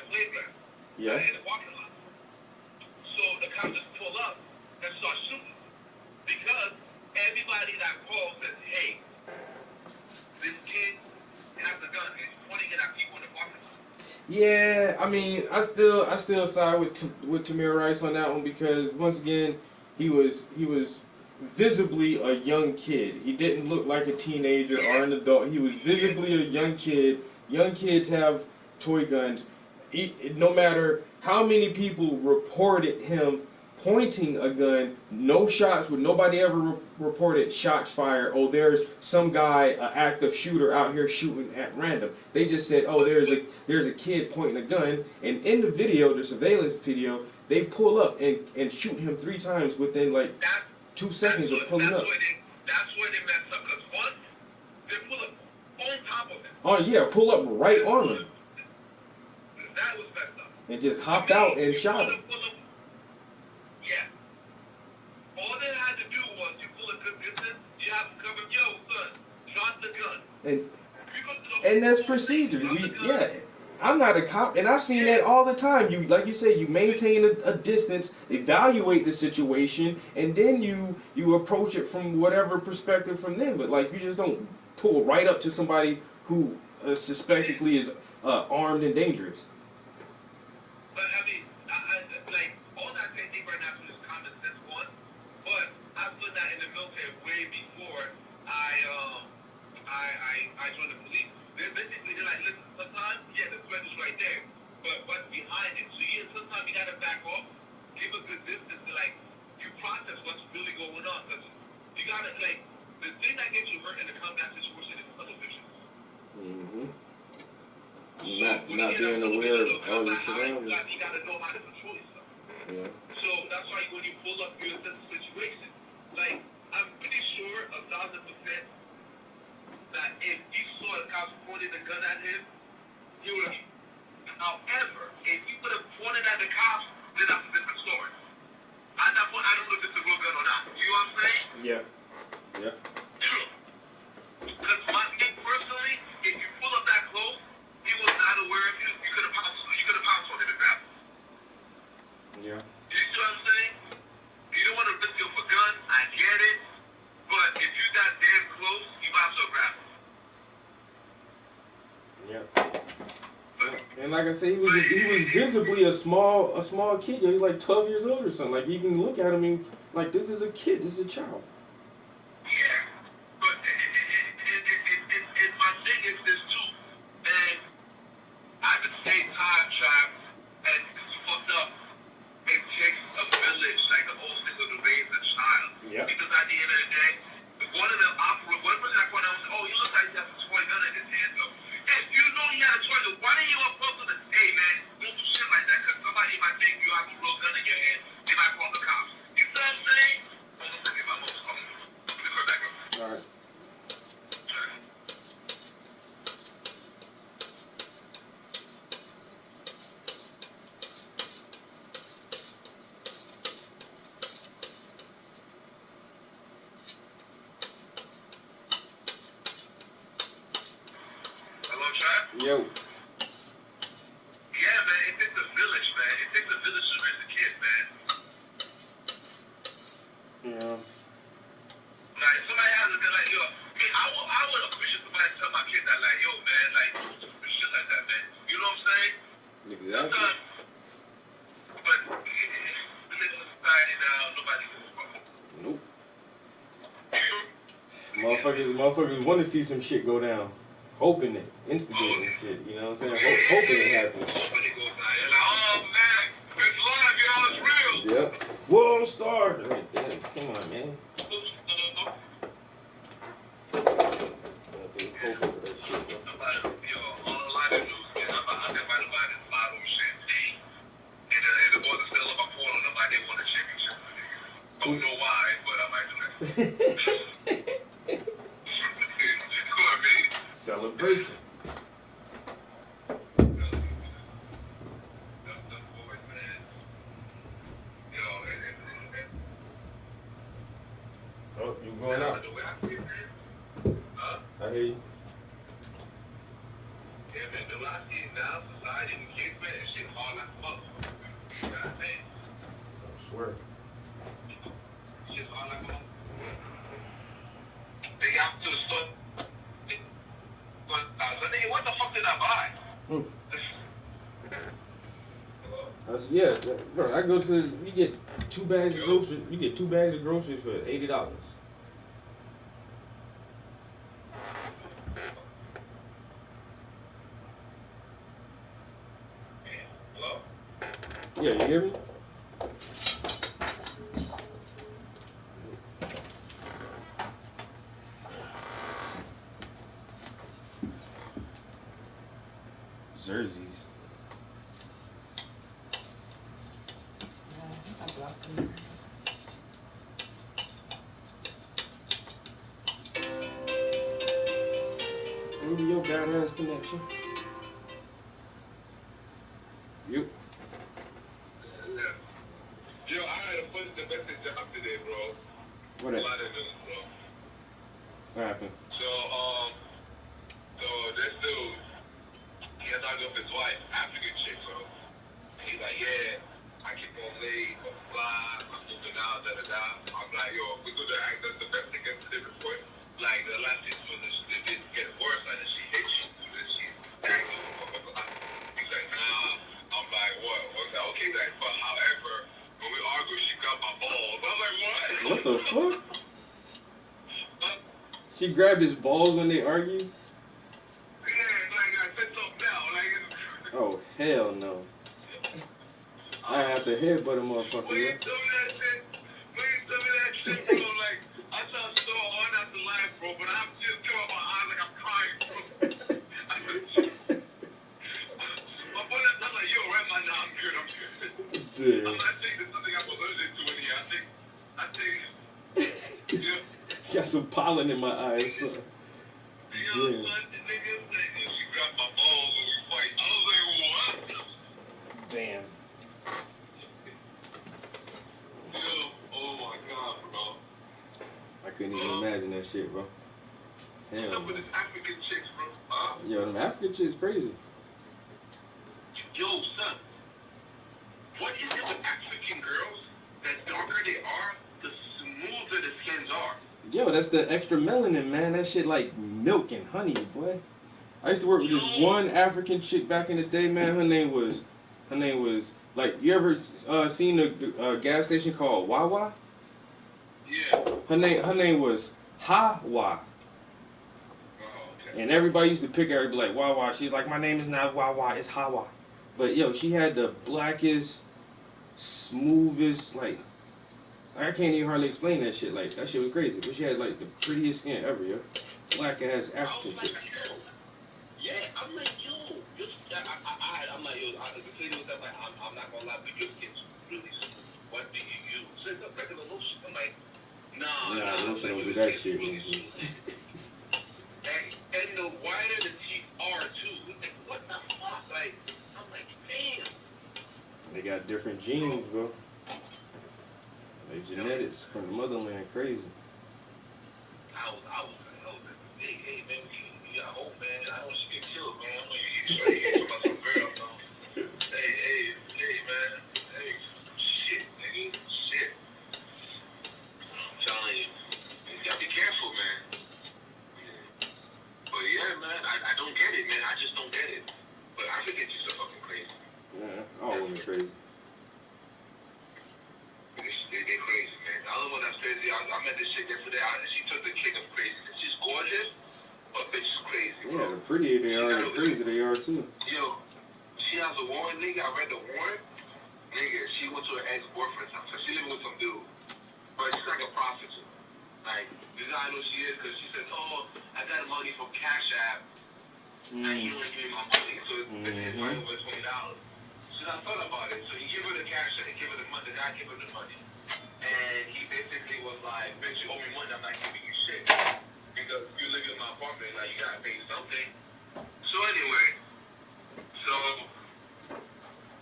playground, in the parking lot, so the cops just pull up and start shooting because everybody that calls says, hey, this kid has a gun and he's pointing it at people in the parking lot. Yeah, I mean, I still side with Tamir Rice on that one because once again, he was visibly a young kid. He didn't look like a teenager or an adult. He was visibly a young kid. Young kids have toy guns. No matter how many people reported him pointing a gun, no shots, with nobody ever reported shots fired. Oh, there's some guy, an active shooter out here shooting at random. They just said, oh, there's a kid pointing a gun, and in the video, the surveillance video, they pull up and shoot him 3 times within like 2 seconds of pulling up. That's where they messed up, because one, they pull up on top of him. Oh yeah, pull up right on him. That was messed up. And just hopped out and shot him. Yeah. All they had to do was you pull a good distance, you have to cover, yo, son, drop the gun. And that's procedure. I'm not a cop, and I've seen that all the time. You, like you say, you maintain a distance, evaluate the situation, and then you approach it from whatever perspective from them. But like, you just don't pull right up to somebody who suspectedly is armed and dangerous. But I mean, like all that technique right now is just common sense one. But I've done that in the military way before I joined the police. They're like, listen, sometimes, yeah, the threat is right there, but what's behind it? So sometimes you gotta back off, give a good distance to like, you process what's really going on. Cause you gotta, like, the thing that gets you hurt in a combat situation is tunnel vision. Mm-hmm. So not being aware of all the surroundings. You gotta know how to control yourself. Yeah. So that's why when you pull up, you assess the situation. Like, I'm pretty sure 1,000% that if he saw the cops pointing the gun at him, he would have. However, if he would have pointed at the cops, then that's a different story. At that point, I don't know if it's a real gun or not. You know what I'm saying? Yeah. Yeah. Because me personally, if you pull up that close, he was not aware of you. You could have pounced on him and grabbed him. Yeah. You see what I'm saying? You don't want to risk your gun. I get it. But if you got damn close, you might as well grab him. Yeah. And like I said, he was visibly a small kid. He was like 12 years old or something. Like, you can look at him and like, this is a kid. This is a child. Yeah. But my thing is this too. And at the same time, Yo. Yeah, man, it takes a village, man. It takes a village to raise a kid, man. Yeah. Like, somebody has to be like, yo, I would appreciate somebody tell my kid that, like, yo, man, like, don't do stupid shit like that, man. You know what I'm saying? Exactly. Sometimes, but we live in a society now, nobody gives a fuck. Nope. Motherfuckers want to see some shit go down. Hoping it, instigating shit, you know what I'm saying? Hoping it happens. Hoping it goes down. You're like, oh, man, it's live, y'all, it's real. Yep. World star. Like, damn, come on, man. Hoping for that shit, bro. Yo, on a live news, man, I think I might have bought this bottle of champagne. And the boys are still on my phone, and I'm like, they won a championship. Don't know why, but I might do that. You know what I mean? Celebration. Oh, you going out? I hear you. Yeah, man, the last season now, society and kids, man, that shit hard like fuck. God damn. I swear. Shit's hard like fuck. They got to the store. Nigga, what the fuck did I buy? Yeah, bro. I go to you get 2 bags of groceries. You get 2 bags of groceries for $80. Hello? Yeah, you hear me? Jerseys. I blocked them. Rubio badass connection. You. Yo, I had a funny domestic job today, bro. What A that? lot of news, bro. What happened? So this dude, he had talked up his wife, African chick, so he's like, yeah, I keep on late, blah, blah, blah, I'm moving out, da, da, da. I'm like, yo, we go to act, that's the best thing to the report. Like, the last thing was it didn't get worse, like, she hates you, that she tagged you, blah, blah, blah. He's like, nah. I'm like, what? I was like, okay, then, but however, when we argue, she grabbed my balls. I was like, what? What the fuck? She grabbed his balls when they argued? Yeah, like, I said something now, like, Oh, hell no. I have to headbutt a motherfucker, When you yeah. tell me that shit, bro, like, I sound so hard not to laugh, bro, but I'm just coming out my eyes like I'm crying, bro. My boy, I'm like, yo, right, man, nah, I'm good, I'm good. Yeah. I'm not saying there's something I'm allergic to in here. I think, yeah. Got some pollen in my eyes, son. Yo, son, the nigga said, yo, she grabbed my balls when we fight. I was like, what? Damn. Yo, oh my God, bro. I couldn't even imagine that shit, bro. Hell What's up with no. this African chicks, bro? Huh? Yo, them African shit's crazy. Yo, son. What is it with African girls? The darker they are, the smoother the skins are. Yo, that's the extra melanin, man. That shit like milk and honey, boy. I used to work with this one African chick back in the day, man. Her name was like, you ever seen the gas station called Wawa? Yeah. Her name was Hawa. Oh, okay. And everybody used to pick her and be like, Wawa. She's like, my name is not Wawa, it's Hawa. But yo, she had the blackest, smoothest, like, I can't even hardly explain that shit. Like, that shit was crazy. But she had like the prettiest skin ever, yo. Black ass African chick. Yeah, I'm like, yo, I'm like, yo, the thing was that, like, I'm not gonna lie, but your skin's really smooth. What do you use? It's a regular lotion. I'm like, nah, lotion don't do that shit. Really and the whiter the teeth are too. Like, what the fuck? Like, I'm like, damn. They got different genes, bro. They genetics from the motherland, crazy. I was like, hey, man, you got hope, man. I don't chill, man. I know you talking about some girl, no. Hey, man. Hey, shit, nigga. Shit. I'm telling you. You gotta be careful, man. But yeah, man, I don't get it, man. I just don't get it. But I think it's just so fucking crazy. Yeah, all women crazy. They're crazy, man. The other one that's crazy, I met this chick yesterday. She took the king of craziness. She's gorgeous, but bitch is crazy, bro. Yeah, the prettier they are, the crazy they are too. Yo, she has a warrant, nigga. I read the warrant. Nigga, she went to her ex-boyfriend's house. So she living with some dude. But she's like a prostitute. Like, this guy knows she is because she says, oh, I got money from Cash App. And he only gave me my money. So it's money over $20. So I thought about it. So he gave her the cash and he gave her the money. The guy gave her the money. And he basically was like, bitch, you owe me money. I'm not giving you shit. Because you live in my apartment. Like, you gotta pay something. So anyway,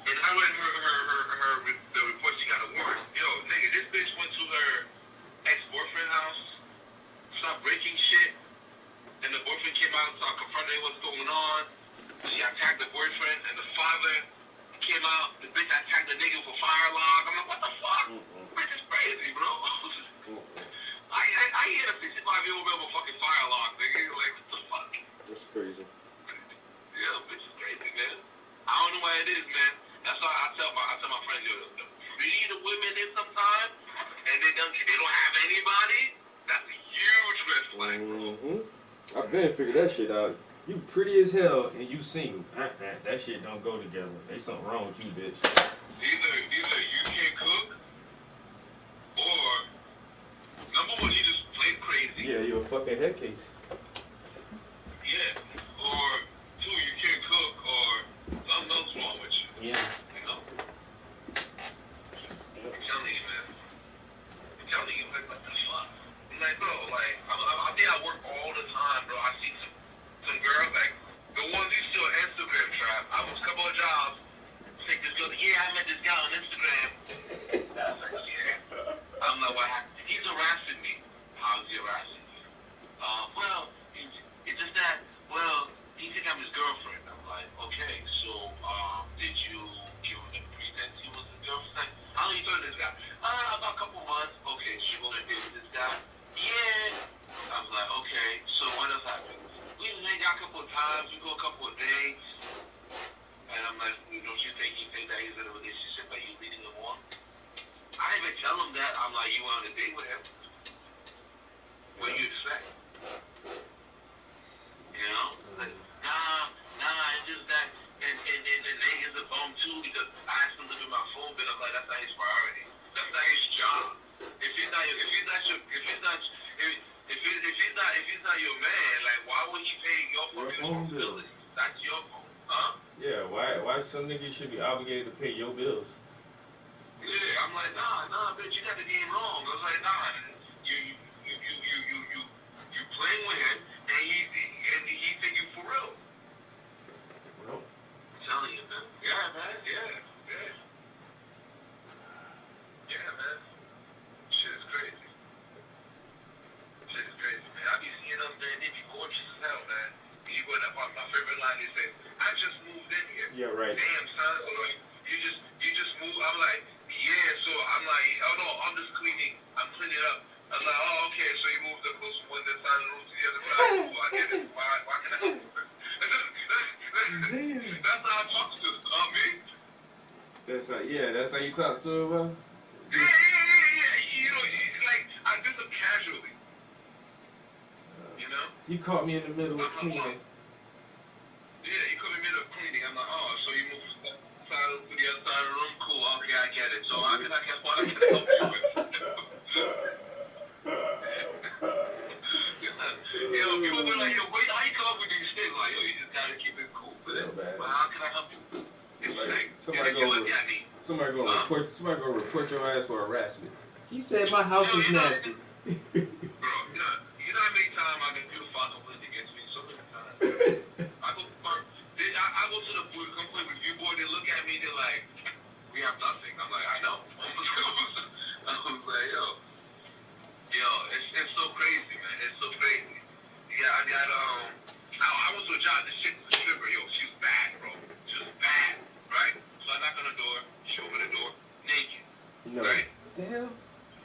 and I read the report. She got a warrant. Yo, nigga, this bitch went to her ex-boyfriend's house, started breaking shit, and the boyfriend came out and started confronting what's going on. She attacked the boyfriend, and the father came out. The bitch attacked the nigga for fire alarm. I'm like, what the fuck? Bitch is crazy, bro. I hit a 65-year-old man with fucking fire alarm, nigga. Like, what the fuck? That's crazy. Yeah, bitch is crazy, man. I don't know why it is, man. That's why I tell my friends, yo, the free the women in sometimes, and they don't have anybody. That's a huge red flag, bro. I've been figured that shit out. You pretty as hell and you single. That shit don't go together. There's something wrong with you, bitch. Either you can't cook, or number one, you just plain crazy. Yeah, you're a fucking head case. Yeah. Or two, you can't cook, or something else wrong with you. Yeah. You know? I'm telling you, man. I'm telling you, like, what the fuck? I'm like, bro, like, I think I work all the time, bro. I see some girls, like, the ones you see on Instagram trap. I was a couple of jobs. Take this girl, yeah, I met this guy on Instagram. I was like, yeah. I'm like, what happened? He's harassing me. How's he harassing you? Well, it's just that, well, he think I'm his girlfriend. I'm like, okay, so, did you give him the pretense he was his girlfriend? How long you talking to this guy? About a couple months. Okay, so you gonna date with this guy? Yeah. I was like, okay, so what else happened? We hang out a couple of times, we go a couple of days, and I'm like, don't you think he thinks that he's in a relationship, that you leading him on? I didn't even tell him that. I'm like, you went on a date with him? What do you expect? You know? Like, nah, it's just that, and the nigga's a bum too, because I asked him to be my phone, but I'm like, that's not his priority. That's not his job. If he's not your man, like, why would he pay your fucking responsibility? That's your phone, huh? Yeah, why some niggas should be obligated to pay your bills? Yeah, I'm like, nah, bitch, you got the game wrong. I was like, nah, you playing with him, and he think you for real. Nope. I'm telling you, man. Yeah, man. Yeah, man. Shit is crazy. Man. I be seeing them, man. They be gorgeous as hell, man. You go to that part, my favorite line, they say, I just moved in here. Yeah, right. Damn, son. You just moved. I'm like, yeah. So I'm like, oh no, I'm just cleaning. I'm cleaning up. I'm like, oh, okay. So you moved from one side of the room to the other side. Cool, I get it. Why can I help you? Damn. That's how I talk to me. That's how you talk to him, bro? Yeah. You know, like, I do them casually. You know? You caught me in the middle of cleaning. Yeah, you caught me in the middle of cleaning. I'm like, oh, so you moved from that side to the other side of the room? Cool, okay, I get it. So what can I help you with? Yo, people be like, yo, wait, how you come up with these things? Like, yo, you just gotta keep it cool. Well, how can I help you? Somebody gonna report your ass for harassment. He said my house was nasty. Bro, you know how many times I've been people file complaints against me? So many times. I go to the complaint review board, they look at me, they're like, we have nothing. I'm like, I know. I was like, yo, it's so crazy, man. It's so crazy. Yeah, I went to a job, this shit was stripper, yo, she was bad, bro. She was bad, right? So I knock on the door, she opened the door, naked, No. right? The hell?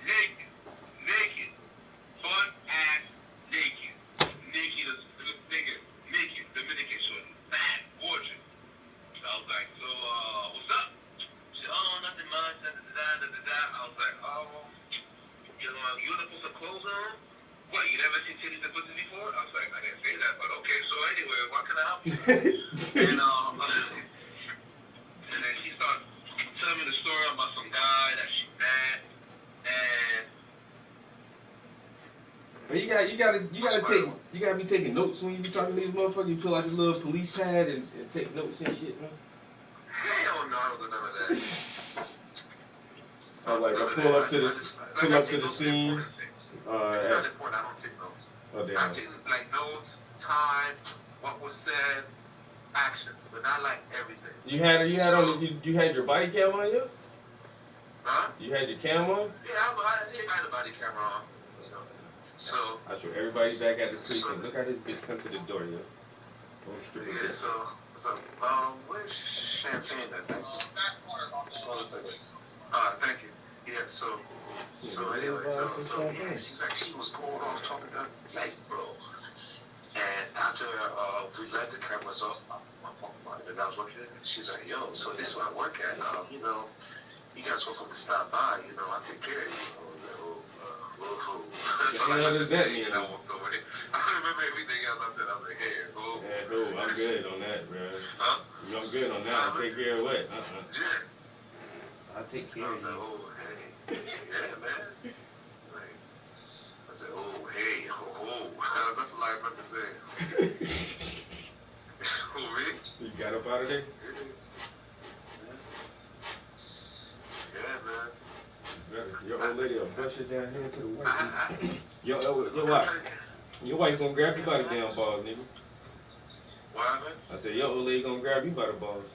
Naked, butt ass naked, naked, Dominican shorty, bad, gorgeous. So I was like, so, what's up? She said, oh, nothing much, I was like, oh, you know, you want to put some clothes on? What, you never seen titties and pussies before? I was like, I didn't say that, but okay, so anyway, what can I help you? And then she started telling me the story about some guy that she met, and But you gotta be taking notes when you be talking to these motherfuckers. You pull out your little police pad and take notes and shit, man. hell no, I don't do none of that. I pull up to the scene. It's not important. I don't take notes. Oh damn. I take like notes, time, what was said, actions, but not like everything. You had your body cam on you? Huh? You had your cam on? Yeah, I had a body camera on. So I show everybody back at the precinct. Look how this bitch come to the door, yo. Don't strip it. yeah, where's champagne? Thank you. Thank you. Yeah, so anyway, yeah, she's like, she was going off talking to like, bro. And after we let the cameras off, and I was working, she's like, yo, so this is where I work at. You know, you guys welcome to stop by. You know, I take care of you. What the hell does that mean? I remember everything else I said. I was like, hey, who? Yeah, cool. I'm good on that, bro. Huh? I'm good on that. I'll take care of what? Yeah. I'll take care of you. I was like, oh, hey. Yeah, man. Like, I said, oh, hey, that's what I remember saying. Who, me? You got up out of there? Yeah, man. Your old lady will brush it down here to the white. Your wife gonna grab you by the damn balls, nigga. What happened? I said, your old lady gonna grab you by the balls.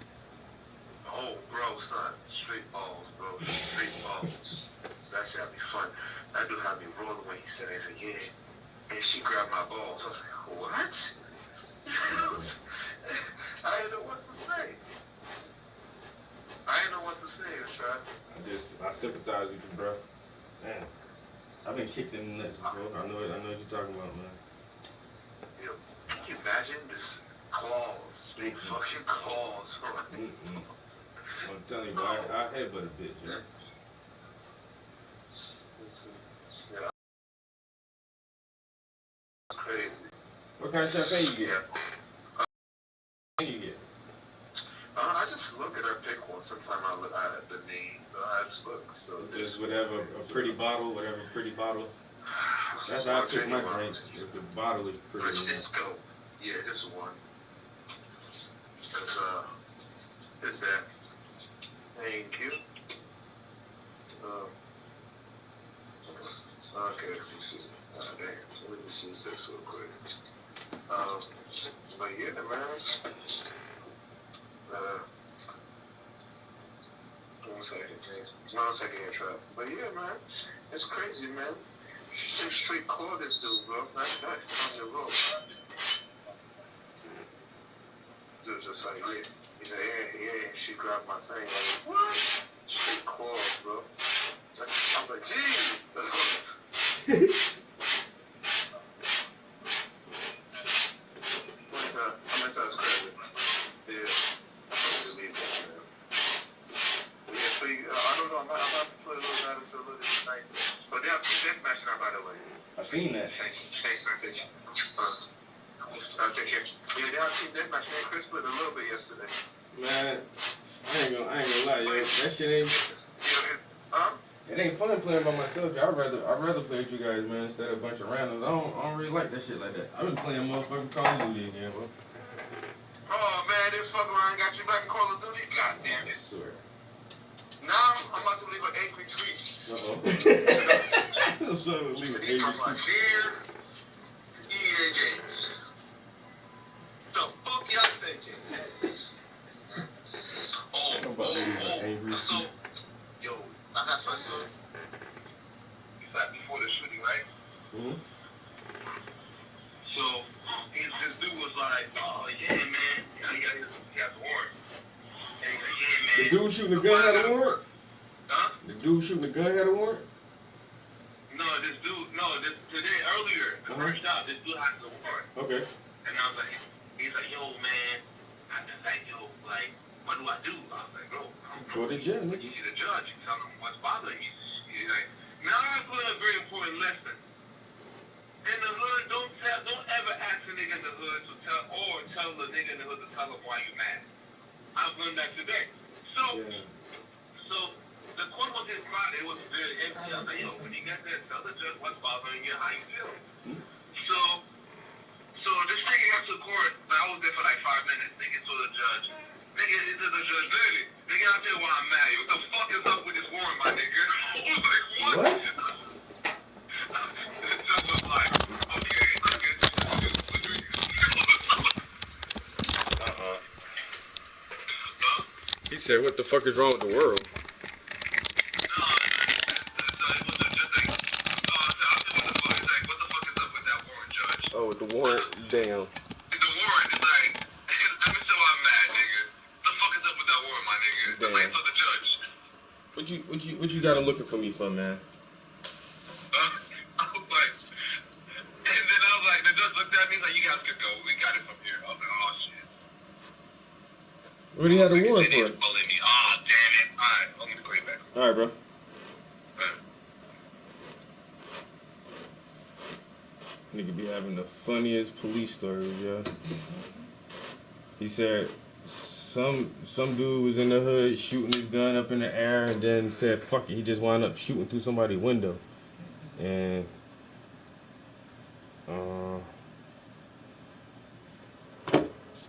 Oh, bro, son. Straight balls, bro. Straight balls. That shit had me fun. That dude had me rolling when he said it. He said, yeah. And she grabbed my balls. I was like, what? I didn't know what to say. I sympathize with you, bro. Man, I've been kicked in the nuts before. I know what you're talking about, man. Yo, can you imagine this claws, big fucking claws? I'm telling you, bro, I headbutt a bitch, man. Yeah. Crazy. What kind of champagne you get? I just look at her, pick one. Sometimes I look at the name. I just look. So just whatever, a pretty bottle. That's how I pick my drinks. If the bottle is pretty. Francisco. Yeah, just one. Because, it's that. Thank you. Okay, let me see. Damn. Let me see this real quick. But yeah, man. One second here, Trap. But yeah, man, it's crazy, man. Straight call this dude, bro. That's on your road. Dude just like, yeah. He said, yeah, she grabbed my thing. Like, what? Straight call, bro. I'm like, jeez. I seen that. Thanks. Take care. Yeah, they have seen that match. Chris played a little bit yesterday. Man, I ain't gonna lie, yo. That shit ain't. It ain't fun playing by myself. I'd rather play with you guys, man, instead of a bunch of randoms. I don't really like that shit like that. I've been playing motherfucking Call of Duty again, bro. Oh man, they fuck around and got you back in Call of Duty. God damn it. I swear. Now I'm about to leave an angry tweet. That's what I'm leaving an angry tweet. Dear EA Games, the fuck y'all thinking? So, yo, I got first one. It's like before the shooting, right? So, this dude was like, oh yeah, man, he has a warrant. And he's like, yeah, man. The dude shooting the gun had a warrant? Huh? The dude shooting the gun had a warrant? Today, earlier, the first shot, this dude has a warrant. Okay. And I was like, he's like, yo, man. I was like, yo, like, what do I do? I was like, bro, I don't know. Go to jail, When you see the judge, you tell him what's bothering you. He's like, now I learned a very important lesson. In the hood, don't ever ask a nigga in the hood to tell the nigga in the hood to tell him why you mad. I've learned that today. So the court was his mind. It was very empty. I was like, yo, when you get there, tell the judge what's bothering you, how you feeling. So this nigga got to court, but I was there for like 5 minutes. Nigga told the judge, really? Nigga, I'll tell you why I'm mad. What the fuck is up with this warrant, my nigga? I was like, what? The judge was like, okay, I guess He said, what the fuck is wrong with the world? Oh, with the warrant, damn. The warrant is like, let me tell why I'm mad, nigga. What the fuck is up with that warrant, my nigga? Damn. Wait for the judge. What you got him looking for me for, man? I was like, and then I was like, the judge looked at me like, you guys could go. We got it from here. I was like, oh shit. What do you have a warrant for? Bully me. Oh, damn it. Alright, I'm gonna call you back. Alright, bro. Nigga be having the funniest police stories, yo. He said some dude was in the hood shooting his gun up in the air and then said fuck it, he just wound up shooting through somebody's window. And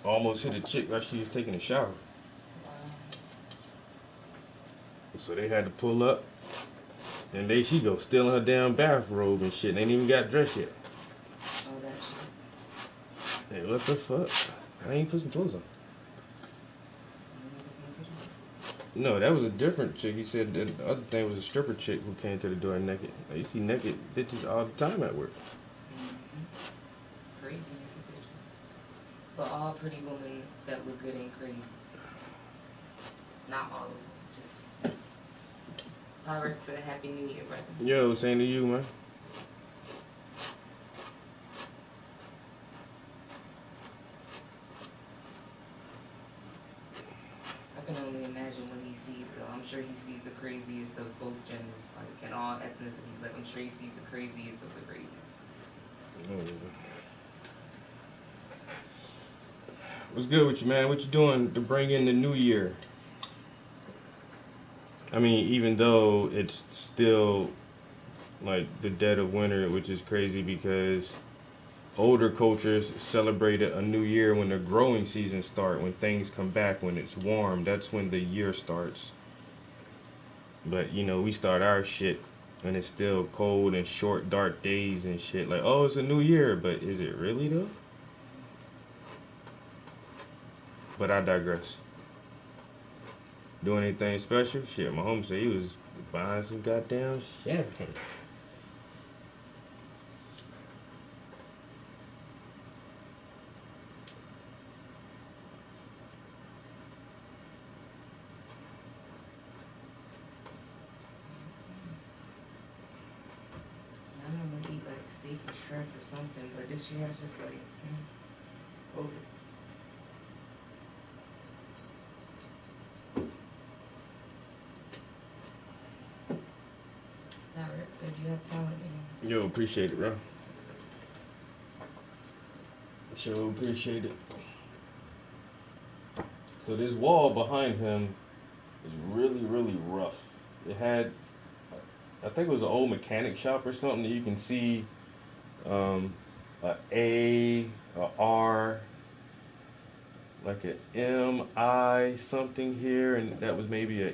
almost hit a chick while she was taking a shower. So they had to pull up, and there she go, stealing her damn bathrobe and shit. They ain't even got dressed yet. Oh, that shit. Hey, what the fuck? I ain't put some clothes on. No, that was a different chick. He said that the other thing was a stripper chick who came to the door naked. Now, you see naked bitches all the time at work. Crazy naked bitches. But all pretty women that look good ain't crazy. Not all of them. Just Pyrex, a happy new year, brother. Yo, same to you, man. I can only imagine what he sees, though. I'm sure he sees the craziest of both genders, like, in all ethnicities. Like, I'm sure he sees the craziest of the crazy. Oh. What's good with you, man? What you doing to bring in the new year? I mean, even though it's still like the dead of winter, which is crazy because older cultures celebrated a new year when the growing season starts, when things come back, when it's warm. That's when the year starts. But, you know, we start our shit when it's still cold and short, dark days and shit. Like, oh, it's a new year, but is it really, though? But I digress. Doing anything special? Shit, my homie said he was buying some goddamn champagne. I normally eat like steak and shrimp or something, but this year I was just like, over. Rick said you have talent, man. Yo, appreciate it, bro. Sure appreciate it. So this wall behind him is really, really rough. It had, I think it was an old mechanic shop or something that you can see a A, a R, like an M, I something here, and that was maybe a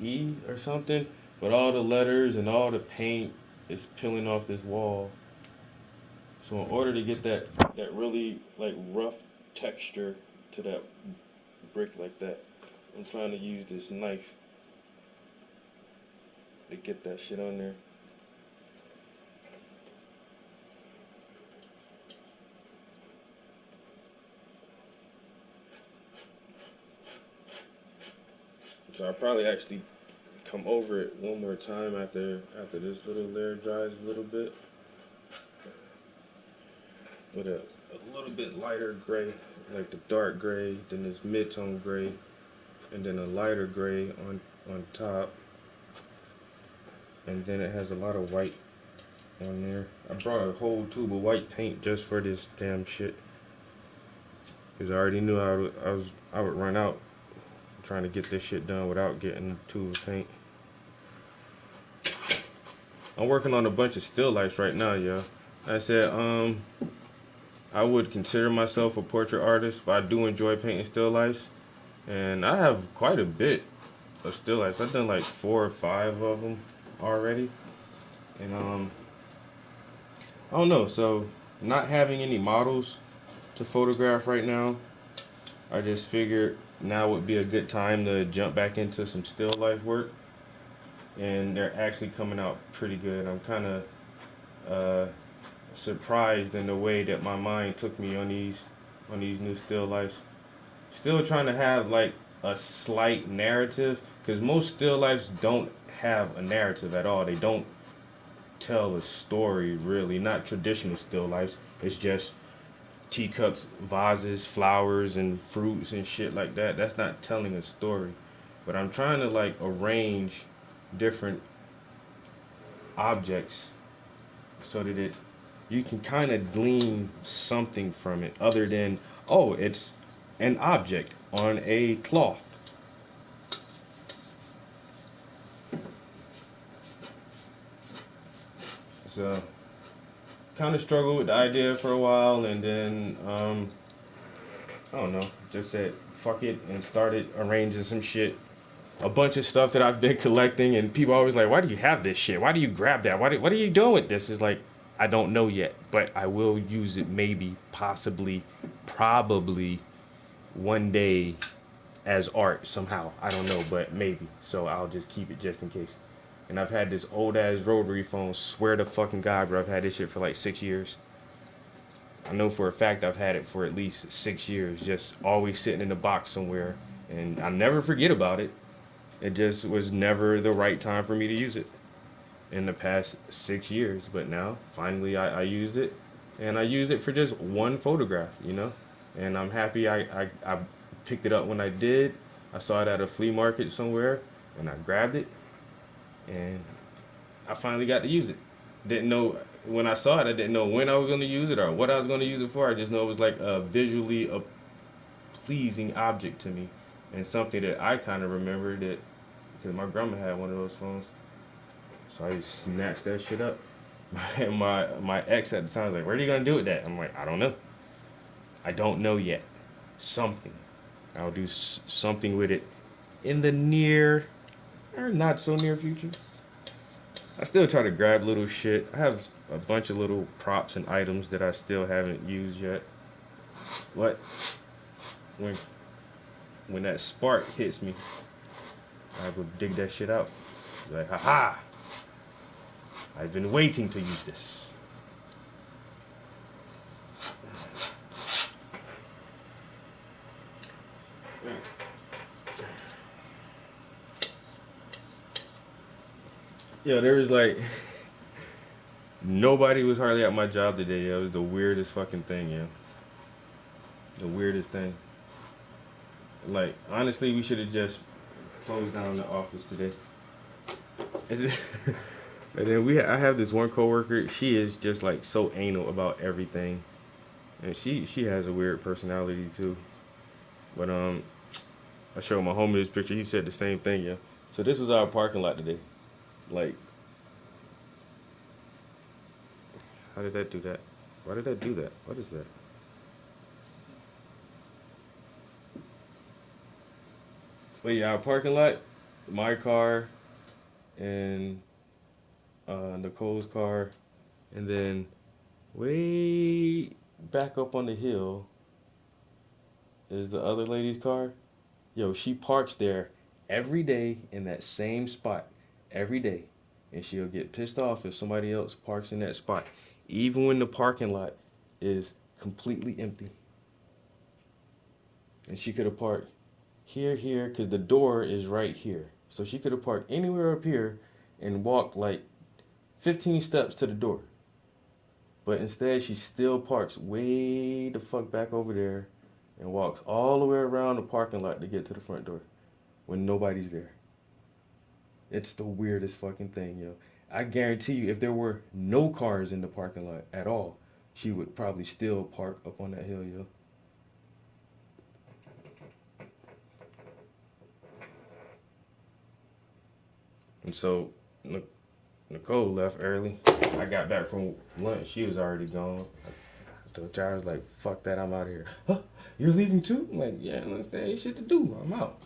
E or something. But all the letters and all the paint is peeling off this wall. So in order to get that really like rough texture to that brick like that, I'm trying to use this knife to get that shit on there. So I'll probably actually come over it one more time after this little layer dries a little bit with a little bit lighter gray, like the dark gray, then this mid-tone gray, and then a lighter gray on top, and then it has a lot of white on there. I brought a whole tube of white paint just for this damn shit, because I already knew I would run out trying to get this shit done without getting a tube of paint. I'm working on a bunch of still lifes right now, yo. I said, I would consider myself a portrait artist, but I do enjoy painting still lifes, and I have quite a bit of still lifes. I've done like 4 or 5 of them already, and I don't know. So not having any models to photograph right now, I just figured now would be a good time to jump back into some still life work, and they're actually coming out pretty good. I'm kind of surprised in the way that my mind took me on these new still lifes. Still trying to have like a slight narrative, because most still lifes don't have a narrative at all. They don't tell a story really. Not traditional still lifes. It's just teacups, vases, flowers, and fruits and shit like that. That's not telling a story. But I'm trying to like arrange different objects so that you can kind of glean something from it other than, oh, it's an object on a cloth. So kind of struggled with the idea for a while, and then I don't know, just said fuck it and started arranging some shit. A bunch of stuff that I've been collecting, and people always like, why do you have this shit? Why do you grab that? What are you doing with this? It's like, I don't know yet, but I will use it maybe, possibly, probably one day as art somehow. I don't know, but maybe. So I'll just keep it just in case. And I've had this old ass rotary phone, swear to fucking God, bro. I've had this shit for like 6 years. I know for a fact I've had it for at least 6 years, just always sitting in a box somewhere. And I never forget about it. It just was never the right time for me to use it in the past 6 years. But now, finally, I use it. And I use it for just one photograph, you know? And I'm happy I picked it up when I did. I saw it at a flea market somewhere, and I grabbed it. And I finally got to use it. Didn't know, when I saw it, I didn't know when I was going to use it or what I was going to use it for. I just know it was like a visually pleasing object to me, and something that I kind of remembered that because my grandma had one of those phones, so I just snatched that shit up. And my ex at the time was like, "What are you gonna do with that?" I'm like, "I don't know. I don't know yet. Something. I'll do something with it in the near or not so near future." I still try to grab little shit. I have a bunch of little props and items that I still haven't used yet. But when that spark hits me, I go dig that shit out. Like, haha! I've been waiting to use this. Yeah, there was like nobody was hardly at my job today. Yeah. It was the weirdest fucking thing, yeah. The weirdest thing. Like, honestly, we should have just closed down the office today. And then, and then I have this one coworker. She is just like so anal about everything, and she has a weird personality too. But I showed my homie this picture. He said the same thing, yeah. So this was our parking lot today. Like, how did that do that? Why did that do that? What is that? But yeah, our parking lot, my car, and Nicole's car, and then way back up on the hill is the other lady's car. Yo, she parks there every day in that same spot every day, and she'll get pissed off if somebody else parks in that spot, even when the parking lot is completely empty. And she could have parked here, because the door is right here. So she could have parked anywhere up here and walked like 15 steps to the door. But instead, she still parks way the fuck back over there and walks all the way around the parking lot to get to the front door when nobody's there. It's the weirdest fucking thing, yo. I guarantee you, if there were no cars in the parking lot at all, she would probably still park up on that hill, yo. And so, Nicole left early. I got back from lunch. She was already gone. So I was like, fuck that, I'm out of here. Huh? You're leaving too? I'm like, yeah, unless there ain't shit to do. I'm out.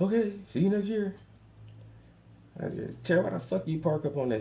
Okay, see you next year. Tara, why the fuck you park up on that